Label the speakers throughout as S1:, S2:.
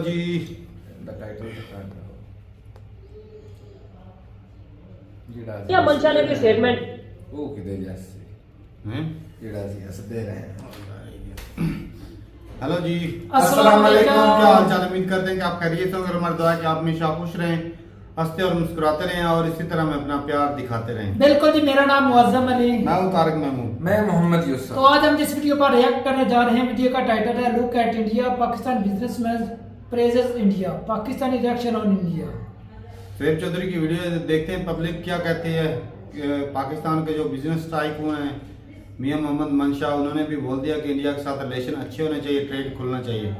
S1: जी
S2: क्या मंशा ने भी स्टेटमेंट
S1: वो किधर जैसे हैं जेड़ा सी हंसते रहे। हेलो जी अस्सलाम वालेकुम, क्या हाल चाल। उम्मीद करते हैं कि आप खैरियत हो। हमारी दुआ है कि आप हमेशा खुश रहें, हंसते और मुस्कुराते रहें और इसी तरह में अपना प्यार दिखाते रहें।
S3: बिल्कुल जी, मेरा नाम मुअज्जम अली,
S1: मैं हूं तारिक महमूद।
S4: मैं मोहम्मद यूसुफ।
S3: तो आज हम जिस वीडियो पर रिएक्ट करने जा रहे हैं, वीडियो का टाइटल है look at India, Pakistan businessman praises India, Pakistani reaction on India.
S1: Suhaib Chaudhary की वीडियो देखते हैं, पब्लिक क्या कहती है। पाकिस्तान के जो बिजनेस स्ट्राइक हुए हैं मियां मोहम्मद मंशा, उन्होंने भी बोल दिया कि इंडिया के साथ रिलेशन अच्छे होने चाहिए, ट्रेड खुलना चाहिए।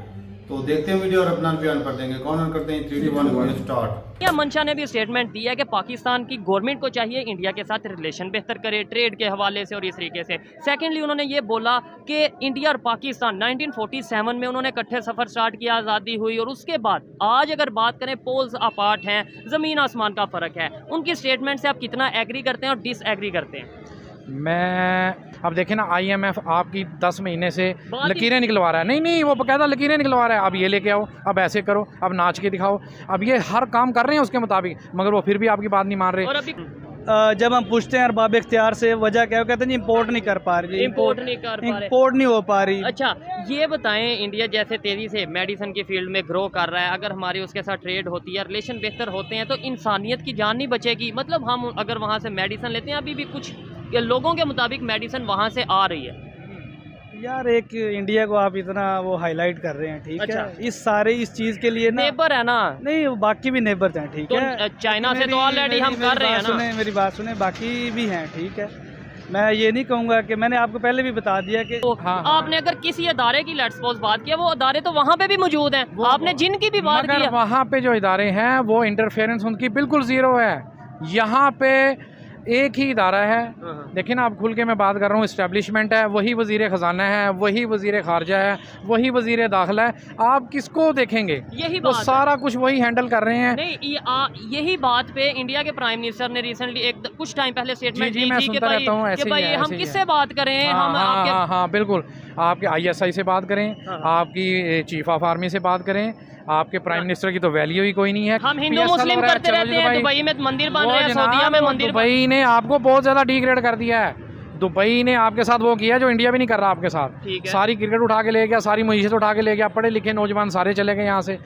S1: तो देखते हैं वीडियो और अपना बयान कर देंगे। कौन करते हैं 3 2 1 वीडियो स्टार्ट।
S2: क्या मंशा ने भी स्टेटमेंट दिया है कि पाकिस्तान की गवर्नमेंट को चाहिए इंडिया के साथ रिलेशन बेहतर करे ट्रेड के हवाले से और इस तरीके से। सेकेंडली उन्होंने ये बोला कि इंडिया और पाकिस्तान 1947 में उन्होंने इकट्ठे सफ़र स्टार्ट किया, आज़ादी हुई, और उसके बाद आज अगर बात करें पोल्स अपार्ट हैं, ज़मीन आसमान का फ़र्क है। उनकी स्टेटमेंट से आप कितना एग्री करते हैं और डिसएग्री करते हैं?
S5: मैं अब देखें ना, IMF आपकी 10 महीने से लकीरें निकलवा रहा है। नहीं वो बकायदा लकीरें निकलवा रहा है। अब ये लेके आओ, अब ऐसे करो, अब नाच के दिखाओ, अब ये हर काम कर रहे हैं उसके मुताबिक, मगर वो फिर भी आपकी बात नहीं मान रहे।
S2: और अभी
S6: जब हम पूछते हैं अरबाब इख्तियार से वजह क्या है, कहते हैं जी इम्पोर्ट नहीं कर पा रही,
S2: इम्पोर्ट नहीं
S6: हो पा रही।
S2: अच्छा ये बताएं, इंडिया जैसे तेज़ी से मेडिसिन की फील्ड में ग्रो कर रहा है, अगर हमारी उसके साथ ट्रेड होती है, रिलेशन बेहतर होते हैं, तो इंसानियत की जान नहीं बचेगी। मतलब हम अगर वहाँ से मेडिसिन लेते हैं, अभी भी कुछ लोगों के मुताबिक मेडिसिन वहाँ से आ रही है।
S6: यार एक इंडिया को आप इतना वो हाईलाइट कर रहे हैं, ठीक
S2: अच्छा।
S6: है, इस चीज़ के लिए ना
S2: नेबर है ना,
S6: नहीं बाकी भी नेबर्स हैं, ठीक
S2: तो
S6: है।
S2: चाइना से तो ऑलरेडी हम कर रहे हैं ना।
S6: मेरी बात सुने, बाकी भी हैं, ठीक है। मैं ये नहीं कहूँगा कि मैंने आपको पहले भी बता दिया कि
S2: तो आपने अगर किसी अदारे की लेट्स सपोज बात किया, वो अदारे तो वहाँ पे भी मौजूद हैं, आपने जिनकी भी बात की,
S5: वहाँ पे जो इदारे हैं वो इंटरफेरेंस उनकी बिल्कुल ज़ीरो है। यहाँ पे एक ही इदारा है, लेकिन आप खुल के मैं बात कर रहा हूँ, इस्टेब्लिशमेंट है, वही वज़ीर ख़जाना है, वही वज़ीर ख़ारजा है, वही वज़ीर दाखिला है। आप किसको देखेंगे?
S2: यही
S5: तो
S2: बात
S5: सारा कुछ वही हैंडल कर रहे हैं।
S2: नहीं यही बात पे इंडिया के प्राइम मिनिस्टर ने रिसेंटली कुछ टाइम पहले स्टेटमेंट दी थी कि भाई हम किससे बात करें, हम
S5: हाँ बिल्कुल, आपके ISI से बात करें, आपकी चीफ ऑफ आर्मी से बात करें, आपके प्राइम मिनिस्टर की तो वैल्यू ही कोई नहीं है।
S2: हम हिंदू मुस्लिम करते रहते हैं, दुबई में मंदिर बन रहे हैं, सऊदीया में मंदिर।
S5: दुबई ने आपको बहुत ज़्यादा डिग्रेड कर दिया है। दुबई ने आपके साथ वो किया जो इंडिया भी नहीं कर रहा आपके साथ। सारी क्रिकेट उठा के ले गया, सारी मईशत उठा के ले गया, पढ़े लिखे नौजवान सारे चले गए यहाँ से।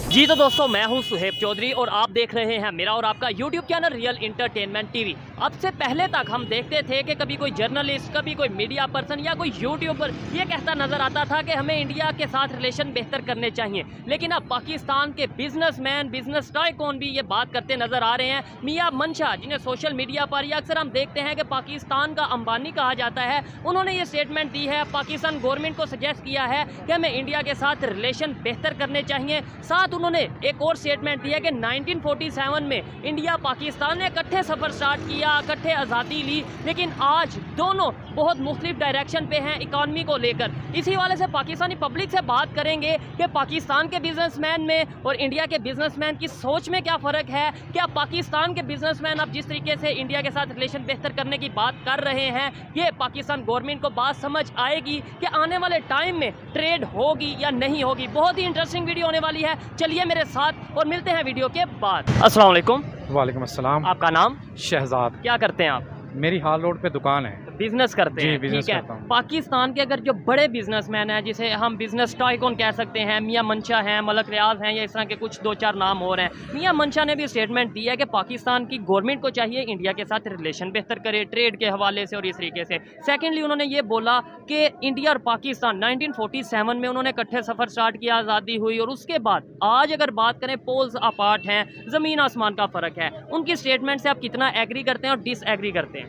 S2: जी तो दोस्तों, मैं हूं सुहेब चौधरी और आप देख रहे हैं मेरा और आपका YouTube channel real entertainment TV। अब से पहले तक हम देखते थे कि कभी कोई जर्नलिस्ट, कभी कोई मीडिया पर्सन या कोई यूट्यूबर ये कहता नज़र आता था कि हमें इंडिया के साथ रिलेशन बेहतर करने चाहिए, लेकिन अब पाकिस्तान के बिजनेसमैन, बिजनेस टाइकून भी ये बात करते नज़र आ रहे हैं। मियां मंशा, जिन्हें सोशल मीडिया पर या अक्सर हम देखते हैं कि पाकिस्तान का अंबानी कहा जाता है, उन्होंने ये स्टेटमेंट दी है, पाकिस्तान गवर्नमेंट को सजेस्ट किया है कि हमें इंडिया के साथ रिलेशन बेहतर करने चाहिए। साथ उन्होंने एक और स्टेटमेंट दिया कि 1947 में इंडिया पाकिस्तान ने इकट्ठे सफ़र स्टार्ट किया, इकट्ठे आज़ादी ली, लेकिन आज दोनों बहुत मुख्तलिफ डायरेक्शन पे हैं इकॉनमी को लेकर। इसी वाले से पाकिस्तानी पब्लिक से बात करेंगे कि पाकिस्तान के बिजनेसमैन में और इंडिया के बिजनेसमैन की सोच में क्या फ़र्क है। क्या पाकिस्तान के बिजनेसमैन अब जिस तरीके से इंडिया के साथ रिलेशन बेहतर करने की बात कर रहे हैं, ये पाकिस्तान गवर्नमेंट को बात समझ आएगी कि आने वाले टाइम में ट्रेड होगी या नहीं होगी? बहुत ही इंटरेस्टिंग वीडियो होने वाली है, चलिए मेरे साथ और मिलते हैं वीडियो के बाद। अस्सलाम वालेकुम।
S5: वालेकुम अस्सलाम।
S2: आपका नाम?
S5: शहजाद।
S2: क्या करते हैं आप?
S5: मेरी हाल रोड पे दुकान है।
S2: बिजनेस करते हैं,
S5: बिजनेस
S2: ठीक है।
S5: करता हूं।
S2: पाकिस्तान के अगर जो बड़े बिजनेसमैन हैं, जिसे हम बिजनेस टाइकून कह सकते हैं, मियां मंशा हैं, मलक रियाज हैं, या इस तरह के कुछ 2-4 नाम और हैं। मियां मंशा ने भी स्टेटमेंट दिया है कि पाकिस्तान की गवर्नमेंट को चाहिए इंडिया के साथ रिलेशन बेहतर करे ट्रेड के हवाले से और इस तरीके से। सेकेंडली उन्होंने ये बोला कि इंडिया और पाकिस्तान 1947 में उन्होंने इकट्ठे सफ़र स्टार्ट किया, आज़ादी हुई, और उसके बाद आज अगर बात करें पोल्स अपार्ट हैं, ज़मीन आसमान का फ़र्क है। उनकी स्टेटमेंट से आप कितना एग्री करते हैं और डिसएग्री करते हैं?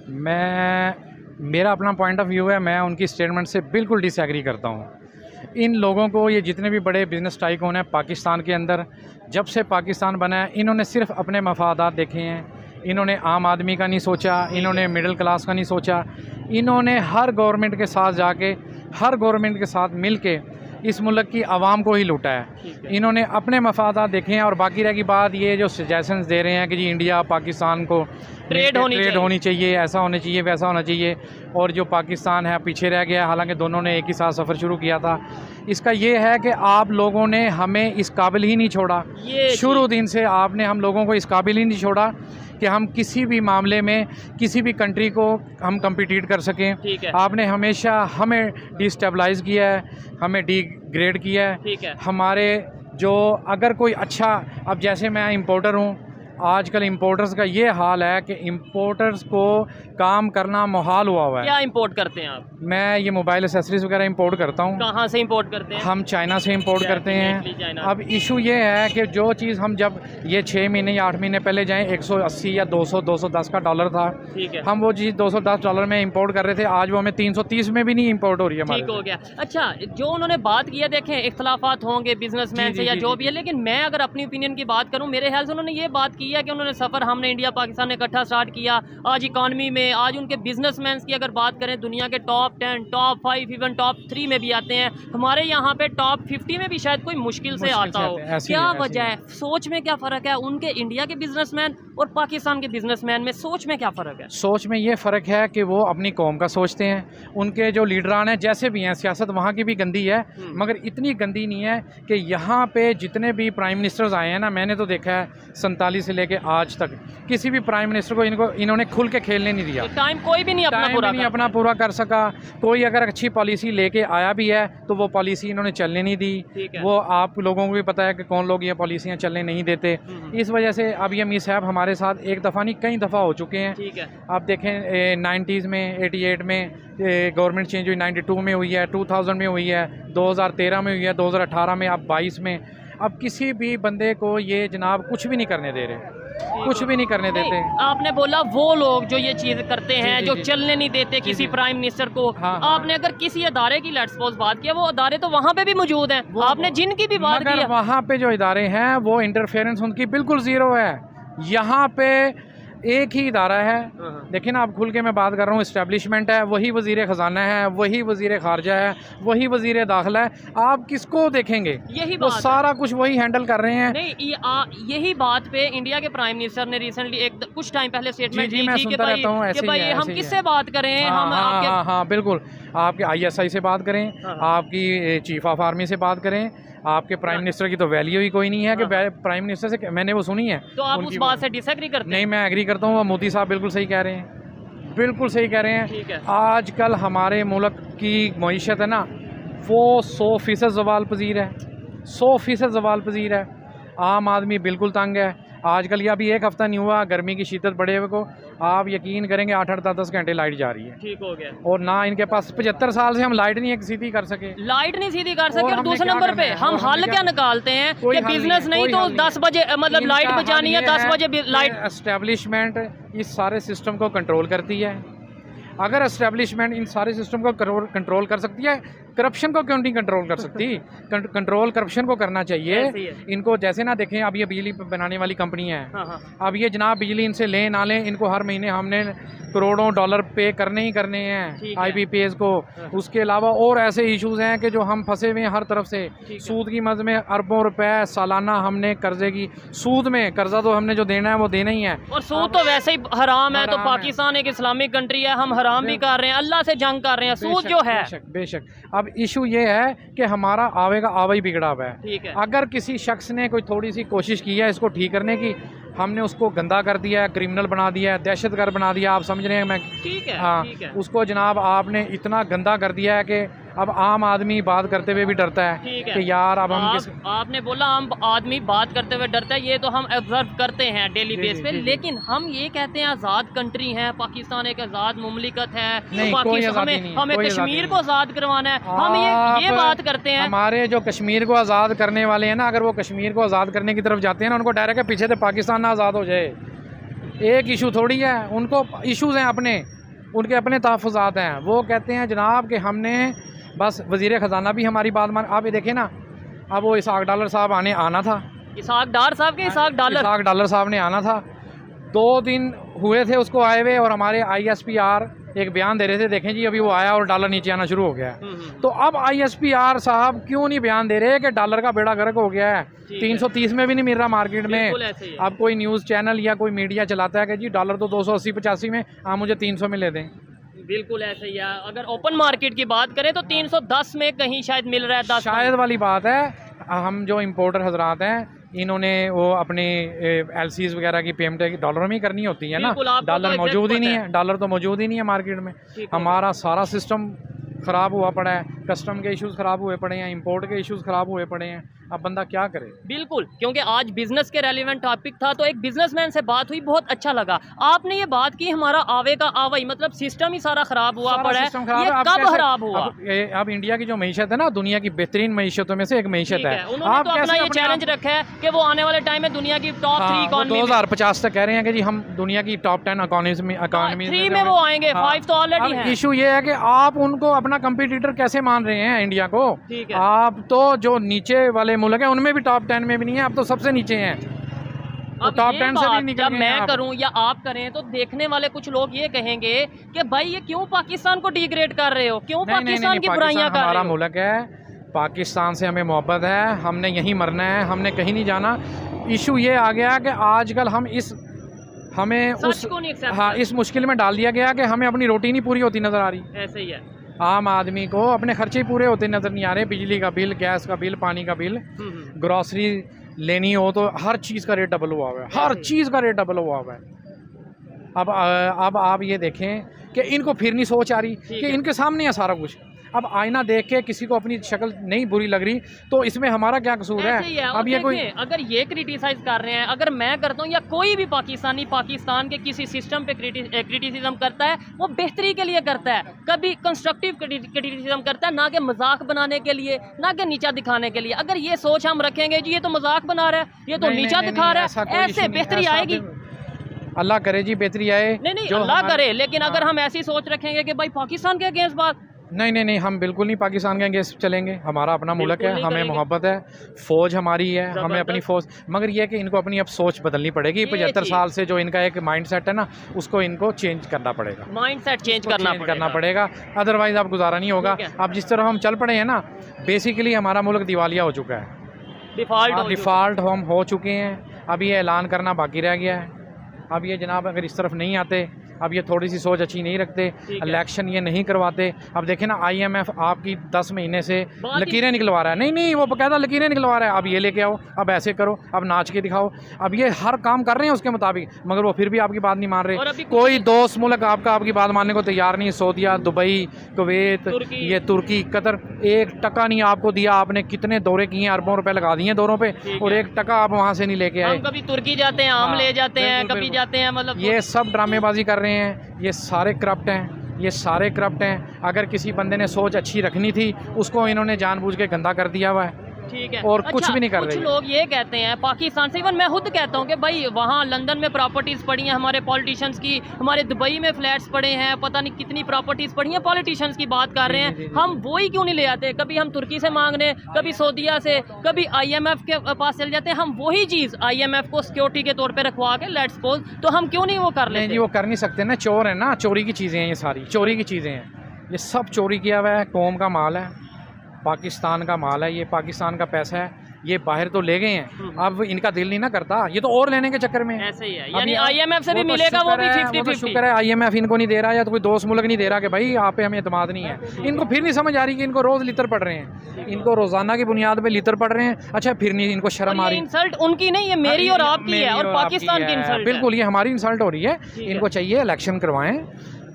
S5: मेरा अपना पॉइंट ऑफ व्यू है, मैं उनकी स्टेटमेंट से बिल्कुल डिसएग्री करता हूँ। इन लोगों को, ये जितने भी बड़े बिजनेस टाइकून हैं पाकिस्तान के अंदर, जब से पाकिस्तान बना है, इन्होंने सिर्फ अपने मफादात देखे हैं। इन्होंने आम आदमी का नहीं सोचा, इन्होंने मिडिल क्लास का नहीं सोचा। इन्होंने हर गवर्नमेंट के साथ जाके, हर गवर्नमेंट के साथ मिल के इस मुल्क की आवाम को ही लूटा
S2: ठीक
S5: है।
S2: है।
S5: इन्होंने अपने मफादात देखे हैं और बाकी रह की बात ये जो सजेशंस दे रहे हैं कि जी इंडिया पाकिस्तान को
S2: ट्रेड होनी
S5: चाहिए, ऐसा होना चाहिए, वैसा होना चाहिए, और जो पाकिस्तान है पीछे रह गया, हालांकि दोनों ने एक ही साथ सफ़र शुरू किया था। इसका ये है कि आप लोगों ने हमें इस काबिल ही नहीं छोड़ा,
S2: ये
S5: शुरू दिन से आपने हम लोगों को इस काबिल ही नहीं छोड़ा कि हम किसी भी मामले में किसी भी कंट्री को हम कम्पिटिट कर सकें।
S2: ठीक है।
S5: आपने हमेशा हमें डिस्टेबलाइज किया है, हमें डिग्रेड किया है।
S2: ठीक है।
S5: हमारे जो अगर कोई अच्छा, अब जैसे मैं इंपोर्टर हूँ, आजकल इंपोर्टर्स का ये हाल है कि इंपोर्टर्स को काम करना मुहाल हुआ हुआ है।
S2: क्या इंपोर्ट करते हैं आप?
S5: मैं ये मोबाइल एसेसरीज वगैरह इंपोर्ट करता हूँ।
S2: कहाँ से इंपोर्ट करते हैं?
S5: हम चाइना से इंपोर्ट करते
S2: Definitely
S5: हैं।
S2: China।
S5: अब इशू ये है कि जो चीज़ हम जब ये 6 महीने या 8 महीने पहले जाएं 180 या 200 210 का डॉलर था,
S2: ठीक है।
S5: हम वो चीज़ $210 में इंपोर्ट कर रहे थे, आज वो हमें 330 में भी नहीं इंपोर्ट हो रही है हमारे
S2: ठीक हो
S5: से।
S2: गया। अच्छा, जो उन्होंने बात की है, देखें इख्तलाफात होंगे बिजनेसमैन
S5: जी,
S2: से
S5: जी,
S2: या
S5: जी,
S2: जो
S5: जी,
S2: भी है, लेकिन मैं अगर अपनी ओपिनियन की बात करूं, मेरे ख्याल से उन्होंने ये बात की है कि उन्होंने सफ़र हमने इंडिया पाकिस्तान ने इकट्ठा स्टार्ट किया। आज इकॉनमी में, आज उनके बिजनेसमैन की अगर बात करें, दुनिया के टॉप 10, टॉप 5, इवन टॉप 3 में भी आते हैं। हमारे यहाँ पे टॉप 50 में भी शायद कोई मुश्किल से आता हो। क्या वजह है? सोच में क्या फ़र्क है उनके इंडिया के बिजनेसमैन और पाकिस्तान के बिजनेसमैन में? सोच में क्या फ़र्क है?
S5: सोच में ये फ़र्क है कि वो अपनी कौम का सोचते हैं। उनके जो लीडरान हैं, जैसे भी हैं, सियासत वहाँ की भी गंदी है, मगर इतनी गंदी नहीं है कि यहाँ पे जितने भी प्राइम मिनिस्टर्स आए हैं ना, मैंने तो देखा है 47 से लेके आज तक किसी भी प्राइम मिनिस्टर को इन्होंने खुल के खेलने नहीं दिया।
S2: टाइम कोई भी नहीं अपना
S5: पूरा कर सका। कोई अगर अच्छी पॉलिसी लेके आया भी है तो वो पॉलिसी इन्होंने चलने नहीं दी। वो आप लोगों को भी पता है कि कौन लोग ये पॉलिसियाँ चलने नहीं देते। इस वजह से अब ये मीर साहब हमारे साथ एक दफ़ा नहीं कई दफ़ा हो चुके हैं।
S2: ठीक है।
S5: आप देखें 90s में, 88 में गवर्नमेंट चेंज हुई, 92 में हुई है, 2000 में हुई है, 2013 में हुई है, 2018 में, अब 22 में। अब किसी भी बंदे को ये जनाब कुछ भी नहीं करने दे रहे, कुछ भी नहीं करने देते।
S2: आपने बोला वो लोग जो ये चीज़ करते हैं,
S5: जी,
S2: जो
S5: जी,
S2: चलने नहीं देते किसी प्राइम मिनिस्टर को।
S5: हाँ,
S2: आपने अगर किसी अदारे की लेट्स सपोज बात किया, वो अदारे तो वहाँ पे भी मौजूद हैं। आपने जिनकी भी बात की है,
S5: वहाँ पे जो इदारे हैं वो इंटरफेरेंस उनकी बिल्कुल ज़ीरो है। यहाँ पे एक ही इदारा है, देखिए ना, आप खुल के मैं बात कर रहा हूँ, इस्टेब्लिशमेंट है, वही वज़ीर ख़जाना है, वही वज़ीर ख़ारजा है, वही वज़ीर दाखिला है। आप किसको देखेंगे?
S2: यही
S5: वो
S2: बात
S5: सारा कुछ वही हैंडल कर रहे हैं।
S2: नहीं, यही बात पे इंडिया के प्राइम मिनिस्टर ने रिसेंटली कुछ टाइम पहले स्टेटमेंट
S5: जी,
S2: दी
S5: मैं
S2: थी कि
S5: सुनता रहता हूँ, ऐसे ही
S2: भाई
S5: है,
S2: हम
S5: ऐसे ही
S2: किससे
S5: है।
S2: बात करें, हम आपके
S5: हाँ, बिल्कुल। आपके ISI से बात करें, आपकी चीफ ऑफ आर्मी से बात करें, आपके प्राइम मिनिस्टर की तो वैल्यू ही कोई नहीं है कि प्राइम मिनिस्टर से मैंने वो सुनी है।
S2: तो आप उस बात से डिसएग्री करते हैं?
S5: नहीं, मैं एग्री करता हूँ। मोदी साहब बिल्कुल सही कह रहे हैं, बिल्कुल सही कह रहे हैं।
S2: ठीक है।
S5: आजकल हमारे मुल्क की मईशत है ना, वो 100% ज़वाल पजीर है, 100% ज़वाल पजीर है। आम आदमी बिल्कुल तंग है। आजकल ये अभी एक हफ़्ता नहीं हुआ गर्मी की शिद्दत बढ़े हुए को, आप यकीन करेंगे 8-8 10-10 घंटे लाइट जा रही है।
S2: ठीक हो गया।
S5: और ना इनके पास 75 साल से हम लाइट नहीं एक सीधी कर सके,
S2: लाइट नहीं सीधी कर सके। और
S5: हमने
S2: दूसरे
S5: क्या
S2: नंबर
S5: करना
S2: पे
S5: है?
S2: हम
S5: और हमने
S2: हल क्या निकालते हैं कि बिजनेस नहीं तो 10 बजे मतलब लाइट बचानी है, 10 बजे लाइट।
S5: एस्टेब्लिशमेंट इस सारे सिस्टम को कंट्रोल करती है। अगर एस्टेब्लिशमेंट इन सारे सिस्टम को कंट्रोल कर सकती है, करप्शन को क्यों नहीं कंट्रोल कर सकती? कंट्रोल करप्शन को करना चाहिए इनको। जैसे ना देखें, अब ये बिजली बनाने वाली कंपनी है, अब ये जनाब बिजली इनसे लें ना लें, इनको हर महीने हमने करोड़ों डॉलर पे करने ही करने हैं IBPS को। उसके अलावा और ऐसे इश्यूज हैं कि जो हम फंसे हुए हैं हर तरफ से। सूद की मद में अरबों रुपए सालाना हमने कर्जे की सूद में, कर्जा तो हमने जो देना है वो देना ही है,
S2: और सूद तो वैसे ही हराम है। तो पाकिस्तान एक इस्लामिक कंट्री है, हम हराम भी कर रहे हैं, अल्लाह से जंग कर रहे हैं, सूद जो है।
S5: बेशक। अब इशू ये है कि हमारा आवेगा आवा ही बिगड़ा हुआ है। अगर किसी शख्स ने कोई थोड़ी सी कोशिश की है इसको ठीक करने की, हमने उसको गंदा कर दिया है, क्रिमिनल बना दिया है, दहशतगर्द बना दिया। आप समझ रहे हैं मैं?
S2: ठीक है,
S5: हाँ,
S2: ठीक है।
S5: उसको जनाब आपने इतना गंदा कर दिया है कि अब आम आदमी बात करते हुए भी डरता है कि यार अब हम
S2: आपने बोला आम आदमी बात करते हुए डरता है, ये तो हम ऑब्जर्व करते हैं डेली बेस पे। लेकिन हम ये कहते हैं आज़ाद कंट्री है, पाकिस्तान एक आज़ाद मुमलिकत है, हमें कश्मीर को आज़ाद करवाना है, हम ये बात करते हैं।
S5: हमारे जो कश्मीर को आज़ाद करने वाले हैं ना, अगर वो कश्मीर को आज़ाद करने की तरफ जाते हैं ना, उनको डायरेक्ट है पीछे से पाकिस्तान ना आज़ाद हो जाए। एक इशू थोड़ी है, उनको इशूज़ हैं अपने, उनके अपने तहफ़्फ़ुज़ात हैं। वो कहते हैं जनाब कि हमने बस वज़ीर ख़जाना भी हमारी बात मान। आप ये देखें ना, अब वो इसहाक डालर साहब आना था,
S2: इसहाक डार साहब के इसहाक डालर
S5: साहब ने आना था। 2 दिन हुए थे उसको आए हुए, और हमारे ISPR एक बयान दे रहे थे, देखें जी अभी वो आया और डॉलर नीचे आना शुरू हो गया है। तो अब ISPR साहब क्यों नहीं बयान दे रहे कि डॉलर का बेड़ा गर्क हो गया है, 330 में भी नहीं मिल रहा मार्केट में। अब कोई न्यूज़ चैनल या कोई मीडिया चलाता है कि जी डॉलर तो 280-85 में, आप मुझे 300 में ले दें।
S2: बिल्कुल ऐसे ही है। अगर ओपन मार्केट की बात करें तो 310 में कहीं शायद मिल रहा है, 10
S5: शायद वाली बात है। हम जो इम्पोर्टर हजरात हैं इन्होंने वो अपने LCs वगैरह की पेमेंट डॉलर में ही करनी होती है ना, डॉलर मौजूद ही नहीं है, डॉलर तो मौजूद ही नहीं है मार्केट में। हमारा सारा सिस्टम ख़राब हुआ पड़ा है, कस्टम के इश्यूज़ ख़राब हुए पड़े हैं, इंपोर्ट के इश्यूज़ ख़राब हुए पड़े हैं। अब बंदा क्या करे।
S2: बिल्कुल, क्योंकि आज बिजनेस के रेलिवेंट टॉपिक था तो एक बिजनेसमैन से बात हुई, बहुत अच्छा लगा। आपने ये बात की हमारा आवे का आवा ही, मतलब सिस्टम ही सारा खराब हुआ पड़ा है। ये कब खराब हुआ?
S5: अब इंडिया की जो मीशत है ना, दुनिया की बेहतरीन मीशतों में से एक मीशत है।
S2: उन्होंने तो अपना ये चैलेंज रखा है कि वो आने वाले टाइम में दुनिया की टॉप 3 इकोनॉमी
S5: 2050 तक कह रहे हैं कि जी हम दुनिया की टॉप 10 इकोनॉमी
S2: 3 में वो आएंगे, 5 तो ऑलरेडी है।
S5: इशू ये है कि आप उनको अपना कंपटीटर कैसे मान रहे हैं इंडिया को। आप तो जो नीचे वाले मुल्क हैं उनमें भी टॉप 10 में भी नहीं है, आप तो सबसे नीचे हैं। तो टॉप 10 से भी निकल
S2: जब मैं करूं या आप करें तो देखने वाले कुछ लोग ये कहेंगे कि भाई ये क्यों पाकिस्तान को डिग्रेड कर रहे हो, क्यों पाकिस्तान की बुराइयां कर रहे हो।
S5: हमारा मुल्क है, पाकिस्तान से हमें मोहब्बत है, हमने यहीं मरना है, हमने कहीं नहीं जाना। इशू ये आ गया कि आजकल हम इस मुश्किल में डाल दिया गया कि हमें अपनी रोटी नहीं पूरी होती नजर आ रही।
S2: ऐसे ही है,
S5: आम आदमी को अपने खर्चे ही पूरे होते नजर नहीं आ रहे। बिजली का बिल, गैस का बिल, पानी का बिल, ग्रॉसरी लेनी हो तो हर चीज़ का रेट डबल हुआ हुआ है, हर चीज़ का रेट डबल हुआ हुआ है। अब आप ये देखें कि इनको फिर नहीं सोच आ रही कि इनके सामने है सारा कुछ। अब आईना देख के किसी को अपनी शक्ल नहीं बुरी लग रही तो इसमें हमारा क्या कसूर है। अब ये कोई
S2: अगर ये क्रिटिसाइज कर रहे हैं, अगर मैं करता हूँ या कोई भी पाकिस्तानी पाकिस्तान के किसी सिस्टम पे क्रिटिसिज्म करता है, वो बेहतरी के लिए करता है, कभी कंस्ट्रक्टिव क्रिटिसिज्म करता है, ना कि मजाक बनाने के लिए, ना कि नीचा दिखाने के लिए। अगर ये सोच हम रखेंगे जी ये तो मजाक बना रहा है, ये तो नीचा दिखा रहा है, ऐसे बेहतरी आएगी?
S5: अल्लाह करे जी बेहतरी आए।
S2: नहीं अल्लाह करे, लेकिन अगर हम ऐसी सोच रखेंगे कि भाई पाकिस्तान के अगेंस्ट बात,
S5: नहीं, हम बिल्कुल नहीं पाकिस्तान के अगेंस्ट चलेंगे। हमारा अपना मुल्क है, हमें मोहब्बत है, फ़ौज हमारी है, हमें अपनी फ़ौज। मगर ये है कि इनको अपनी अब सोच बदलनी पड़ेगी। 75 साल से जो इनका एक माइंड सेट है ना, उसको इनको चेंज करना पड़ेगा,
S2: माइंड सेट चेंज करना पड़ेगा।
S5: अदरवाइज़ अब गुजारा नहीं होगा। अब जिस तरह हम चल पड़े हैं ना, बेसिकली हमारा मुल्क दिवालिया हो चुका है, डिफ़ॉल्ट हम हो चुके हैं। अब ये ऐलान करना बाकी रह गया है। अब ये जनाब अगर इस तरफ नहीं आते, अब ये थोड़ी सी सोच अच्छी नहीं रखते, इलेक्शन ये नहीं करवाते। अब देखें ना, IMF आपकी 10 महीने से लकीरें निकलवा रहा है। नहीं वो बकायदा लकीरें निकलवा रहा है। अब ये लेके आओ, अब ऐसे करो, अब नाच के दिखाओ। अब ये हर काम कर रहे हैं उसके मुताबिक, मगर वो फिर भी आपकी बात नहीं मान रहे। कोई दोस्त मुल्क आपकी बात मानने को तैयार नहीं। सऊदीया, दुबई, कुवैत, ये तुर्की, कतर, 1 टका नहीं आपको दिया। आपने कितने दौरे किए, अरबों रुपए लगा दिए दौरों पे, और 1 टका आप वहाँ से नहीं लेके आए।
S2: कभी तुर्की जाते हैं, आम ले जाते हैं, कभी जाते हैं, मतलब
S5: ये सब ड्रामेबाजी कर रहे हैं। ये सारे करप्ट हैं, ये सारे करप्ट हैं। अगर किसी बंदे ने सोच अच्छी रखनी थी, उसको इन्होंने जानबूझ के गंदा कर दिया हुआ है।
S2: ठीक है,
S5: और कुछ भी नहीं कर रहे।
S2: कुछ लोग ये कहते हैं पाकिस्तान से, इवन मैं खुद कहता हूँ कि भाई वहाँ लंदन में प्रॉपर्टीज़ पड़ी हैं हमारे पॉलिटिशियंस की, हमारे दुबई में फ्लैट्स पड़े हैं, पता नहीं कितनी प्रॉपर्टीज़ पड़ी हैं, पॉलिटिशियंस की बात कर रहे हैं। हम वही क्यों नहीं ले आते? कभी हम तुर्की से मांगने, कभी सऊदीया से, कभी IMF के पास चले जाते हैं। हम वही चीज़ IMF को सिक्योरिटी के तौर पर रखवा के, लेट्स सपोज, तो हम क्यों नहीं वो कर लेते?
S5: जी वो कर नहीं सकते ना, चोर है ना, चोरी की चीज़ें हैं, ये सारी चोरी की चीज़ें हैं। ये सब चोरी किया हुआ है, कौम का माल है, पाकिस्तान का माल है, ये पाकिस्तान का पैसा है। ये बाहर तो ले गए हैं, अब इनका दिल नहीं ना करता, ये तो और लेने के चक्कर में
S2: ऐसे ही है। यानी IMF से भी मिलेगा, वो भी 50-50।
S5: शुक्र है IMF इनको नहीं दे रहा, या तो कोई दोस्त मुल्क नहीं दे रहा कि भाई आप पे हमें एतमाद नहीं है। इनको फिर नहीं समझ आ रही कि इनको रोज़ लितर पड़ रहे हैं, इनको रोज़ाना की बुनियाद पे लितर पड़ रहे हैं। अच्छा, फिर नहीं इनको शर्म आ रही।
S2: इंसल्ट उनकी नहीं, ये मेरी और आपकी है, और पाकिस्तान की इंसल्ट।
S5: बिल्कुल, ये हमारी इंसल्ट हो रही है। इनको चाहिए इलेक्शन करवाएं,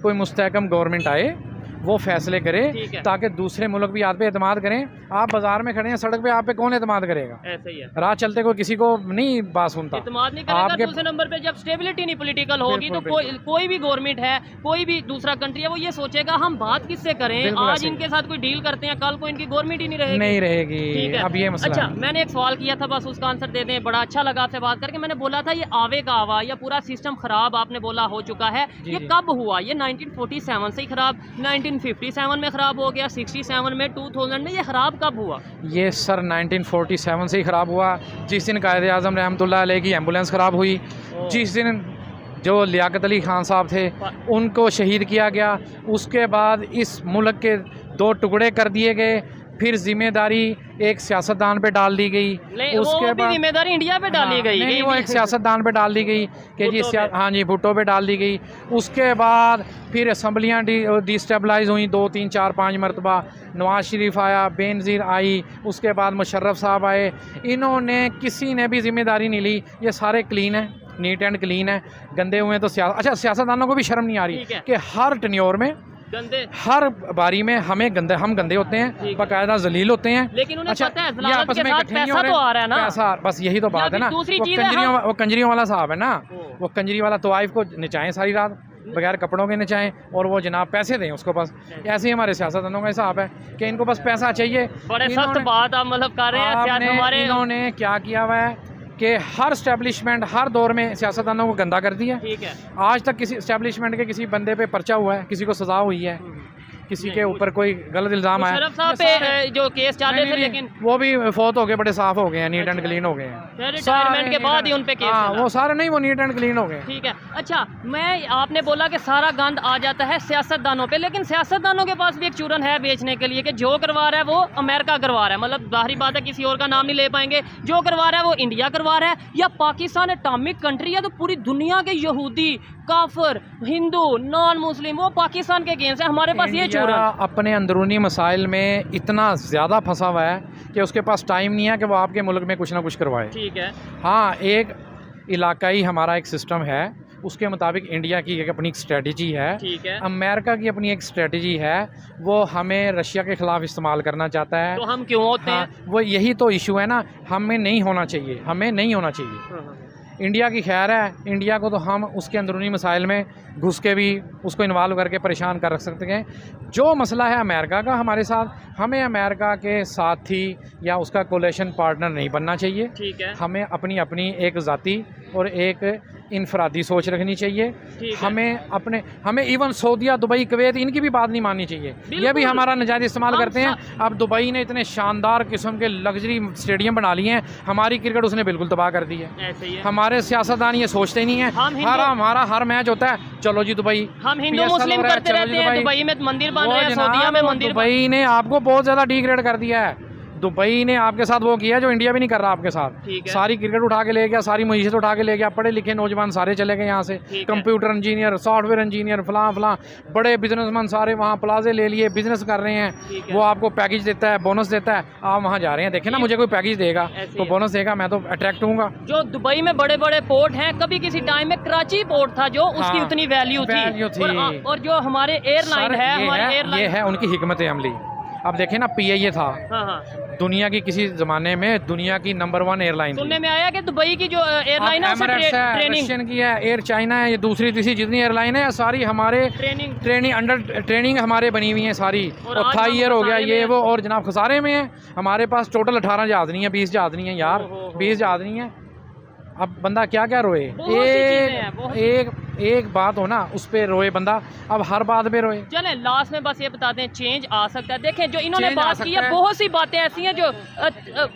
S5: कोई मुस्तहकम गवर्नमेंट आए, वो फैसले करे, ताकि दूसरे मुल्क भी आप पे एतमाद करें। आप बाजार में खड़े हैं, सड़क पे आप पे कौन एतमाद करेगा?
S2: ऐसे ही है,
S5: राह चलते कोई किसी को नहीं बात सुनता,
S2: एतमाद नहीं करेगा। दूसरे नंबर पे जब स्टेबिलिटी नहीं पॉलिटिकल होगी तो कोई भी गवर्नमेंट है, कोई भी दूसरा कंट्री है, वो ये सोचेगा हम बात किससे करें। आज इनके साथ कोई डील करते हैं, कल को इनकी गवर्नमेंट ही नहीं रहेगी। अब ये मसला। अच्छा, मैंने एक सवाल किया था, बस उसका आंसर दे दें। बड़ा अच्छा लगा आपसे बात करके। मैंने बोला था ये आवे का आवा, या पूरा सिस्टम खराब आपने बोला हो चुका है। ये कब हुआ? ये 1947 से ही खराब, 1957 में खराब हो गया, 67 में, 2000 में। ये खराब कब हुआ?
S5: ये सर 1947 से ही ख़राब हुआ। जिस दिन कायद-ए-आज़म रहमतुल्लाह अलैह की एम्बुलेंस ख़राब हुई, जिस दिन जो लियाकत अली खान साहब थे उनको शहीद किया गया। उसके बाद इस मुल्क के 2 टुकड़े कर दिए गए। फिर जिम्मेदारी एक सियासतदान पे डाल दी गई।
S2: उसके बाद जिम्मेदारी इंडिया पे डाली गई।
S5: नहीं, वो एक सियासतदान पे डाल दी गई कि जी हाँ जी, भुट्टो पे डाल दी गई। उसके बाद फिर असम्बलियाँ डिस्टेबलाइज हुई 2, 3, 4, 5 मरतबा। नवाज शरीफ आया, बेनज़ीर आई, उसके बाद मुशर्रफ साहब आए। इन्होंने किसी ने भी जिम्मेदारी नहीं ली। ये सारे क्लीन है, नीट एंड क्लीन है। गंदे हुए तो सियासतदानों को भी शर्म नहीं आ रही कि हर टेन्योर में
S2: गंदे,
S5: हर बारी में हम गंदे होते हैं, बाकायदा जलील होते हैं।
S2: लेकिन उन्हें पता है
S5: ये आपस में इकट्ठे नहीं हो रहे,
S2: तो आ रहा है ना
S5: पैसा, बस यही तो बात है ना। वो कंजरियों वाला साहब है ना, वो कंजरी वाला तवाइफ को नचाएं सारी रात बगैर कपड़ों के नचाएं और वो जनाब पैसे दें उसको। बस ऐसे ही हमारे सियासतदानों का हिसाब है कि इनको बस पैसा चाहिए।
S2: बड़े सख्त बात आप मतलब कर रहे हैं।
S5: इन्होंने क्या किया हुआ है कि हर स्टैब्लिशमेंट हर दौर में सियासतदानों को गंदा कर दिया।
S2: ठीक है।
S5: आज तक किसी स्टैब्लिशमेंट के किसी बंदे पे पर्चा हुआ है, किसी को सजा हुई है, किसी के ऊपर कोई गलत इल्ज़ाम आया?
S2: मुशर्रफ साहब पे जो केस चल रहे थे, लेकिन
S5: वो भी फौत हो गए, बड़े साफ हो गए हैं, नीट एंड क्लीन हो गए हैं।
S2: रिटायरमेंट के बाद ही उन पे केस
S5: हाँ, वो सारे नहीं, वो नीट एंड क्लीन हो गए।
S2: ठीक है। अच्छा, आपने बोला कि सारा गंद आ जाता है सियासतदानों पे, लेकिन सियासतदानों के पास भी एक चूरन है बेचने के लिए कि जो करवा रहा है वो अमेरिका करवा रहा है। मतलब बाहरी बात है, किसी और का नाम नहीं ले पाएंगे। जो करवा रहा है वो इंडिया करवा रहा है, या पाकिस्तान एटॉमिक कंट्री है तो पूरी दुनिया के यहूदी, काफिर, हिंदू, नॉन मुस्लिम वो पाकिस्तान के अगेंस्ट है। हमारे पास ये चूरन
S5: अपने अंदरूनी मसाइल में इतना ज़्यादा फंसा हुआ है कि उसके पास टाइम नहीं है कि वो आपके मुल्क में कुछ ना कुछ करवाए।
S2: ठीक है।
S5: हाँ, एक इलाकाई हमारा एक सिस्टम है, उसके मुताबिक इंडिया की एक अपनी स्ट्रेटजी है।
S2: ठीक है।
S5: अमेरिका की अपनी एक स्ट्रेटजी है, वो हमें रशिया के ख़िलाफ़ इस्तेमाल करना चाहता है।
S2: तो हम क्यों होते हैं?
S5: वो यही तो इशू है ना, हमें नहीं होना चाहिए, हमें नहीं होना चाहिए। इंडिया की खैर है, इंडिया को तो हम उसके अंदरूनी मसाइल में घुस के भी उसको इन्वॉल्व करके परेशान कर रख सकते हैं। जो मसला है अमेरिका का हमारे साथ, हमें अमेरिका के साथी या उसका कोलेशन पार्टनर नहीं बनना चाहिए।
S2: ठीक है।
S5: हमें अपनी अपनी एक ज़ाती और एक इनफरादी सोच रखनी चाहिए। हमें इवन सऊदीया, दुबई, कुवैत इनकी भी बात नहीं माननी चाहिए। ये भी हमारा नजायज़ इस्तेमाल करते हैं। अब दुबई ने इतने शानदार किस्म के लग्जरी स्टेडियम बना लिए हैं, हमारी क्रिकेट उसने बिल्कुल तबाह कर दी है।
S2: ऐसे ही है।
S5: हमारे सियासतदान ये सोचते नहीं है। हमारा हर मैच होता है, चलो जी दुबई,
S2: हम हिंदू मुस्लिम करते रहते हैं। दुबई में मंदिर बन रहे हैं, सऊदीया में मंदिर।
S5: दुबई ने आपको बहुत ज़्यादा डिग्रेड कर दिया है। दुबई ने आपके साथ वो किया जो इंडिया भी नहीं कर रहा आपके साथ। सारी क्रिकेट उठा के ले गया, सारी मईशत उठा के ले गया, पढ़े लिखे नौजवान सारे चले गए यहाँ से। कंप्यूटर इंजीनियर, सॉफ्टवेयर इंजीनियर, फलां बड़े बिजनेसमैन सारे वहाँ प्लाजे ले लिए, बिजनेस कर रहे हैं। वो आपको पैकेज देता है, बोनस देता है, आप वहाँ जा रहे हैं। देखें ना, मुझे कोई पैकेज देगा तो बोनस देगा, मैं तो अट्रैक्ट होऊंगा।
S2: जो दुबई में बड़े बड़े पोर्ट हैं, कभी किसी टाइम में कराची पोर्ट था जो उसकी उतनी वैल्यू थी। और जो हमारे एयरलाइन है, हमारी एयरलाइन,
S5: ये है उनकी हिकमत अमली। अब देखें ना, PIA था दुनिया की किसी ज़माने में दुनिया की नंबर 1 एयरलाइन।
S2: सुनने में आया कि दुबई की जो एयरलाइन है
S5: ट्रेनिंग की है, एयर चाइना है, ये दूसरी तीसरी जितनी एयरलाइन है सारी हमारे ट्रेनिंग हमारे बनी हुई हैं सारी। और था ईयर हो गया ये वो, और जनाब खसारे में है। हमारे पास टोटल 18 जहाज़ नहीं है, 20 जहाज़ नहीं है यार, 20 जहाज़ नहीं है। अब बंदा क्या रोए, एक बात हो ना उस पे रोए बंदा, अब हर बात पे रोए।
S2: चले लास्ट में बस ये बताते हैं, चेंज आ सकता है। देखें जो इन्होंने बात की है, बहुत सी बातें ऐसी हैं जो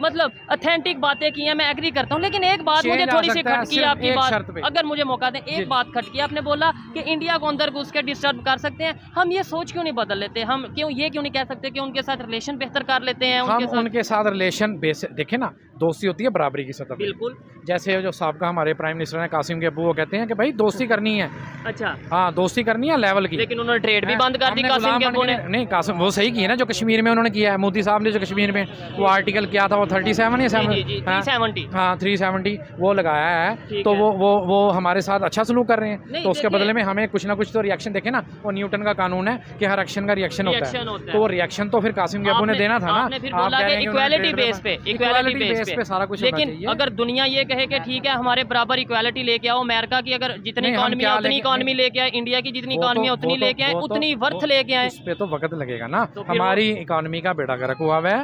S2: मतलब ऑथेंटिक बातें की हैं, मैं एग्री करता हूँ। लेकिन एक बात मुझे थोड़ी सी खटकी है आपकी बात, अगर मुझे मौका दें। एक बात खटकी, आपने बोला कि इंडिया को अंदर घुस के डिस्टर्ब कर सकते हैं। हम ये सोच क्यों नहीं बदल लेते? हम क्यों नहीं कह सकते कि उनके साथ रिलेशन बेहतर कर लेते हैं?
S5: उनके साथ रिलेशन देखे ना, दोस्ती होती है बराबरी की सतह।
S2: बिल्कुल।
S5: जैसे जो साहब हमारे प्राइम मिनिस्टर हैं कासिम के अब्बू, वो कहते हैं कि भाई दोस्ती करनी है।
S2: अच्छा।
S5: हाँ, दोस्ती करनी है लेवल की।
S2: लेकिन उन्होंने ट्रेड भी बंद कर दी कासिम के अब्बू ने।
S5: नहीं, कासिम वो सही की है ना, जो कश्मीर में उन्होंने किया है। मोदी साहब ने जो कश्मीर में वो आर्टिकल किया था, वो 37 या 370 वो लगाया है, तो वो हमारे साथ अच्छा सलूक कर रहे हैं। तो उसके बदले में हमें कुछ ना कुछ तो रिएक्शन, देखे ना, वो न्यूटन का कानून है कि हर एक्शन का रिएक्शन होता है। तो वो रिएक्शन तो फिर कासिम के अब्बू ने देना था ना।
S2: इक्वालिटी बेस पे सारा कुछ। लेकिन अगर दुनिया ये कहे कि ठीक है हमारे बराबर इक्वालिटी लेके आओ, अमेरिका की अगर जितनी इकॉनमी है उतनी इकॉनमी लेके आए, इंडिया की जितनी इकॉनमी है उतनी लेके आए, उतनी वर्थ लेके आए,
S5: उस पे तो वक्त लगेगा ना। हमारी इकॉनमी का बेड़ा गर्क हुआ है।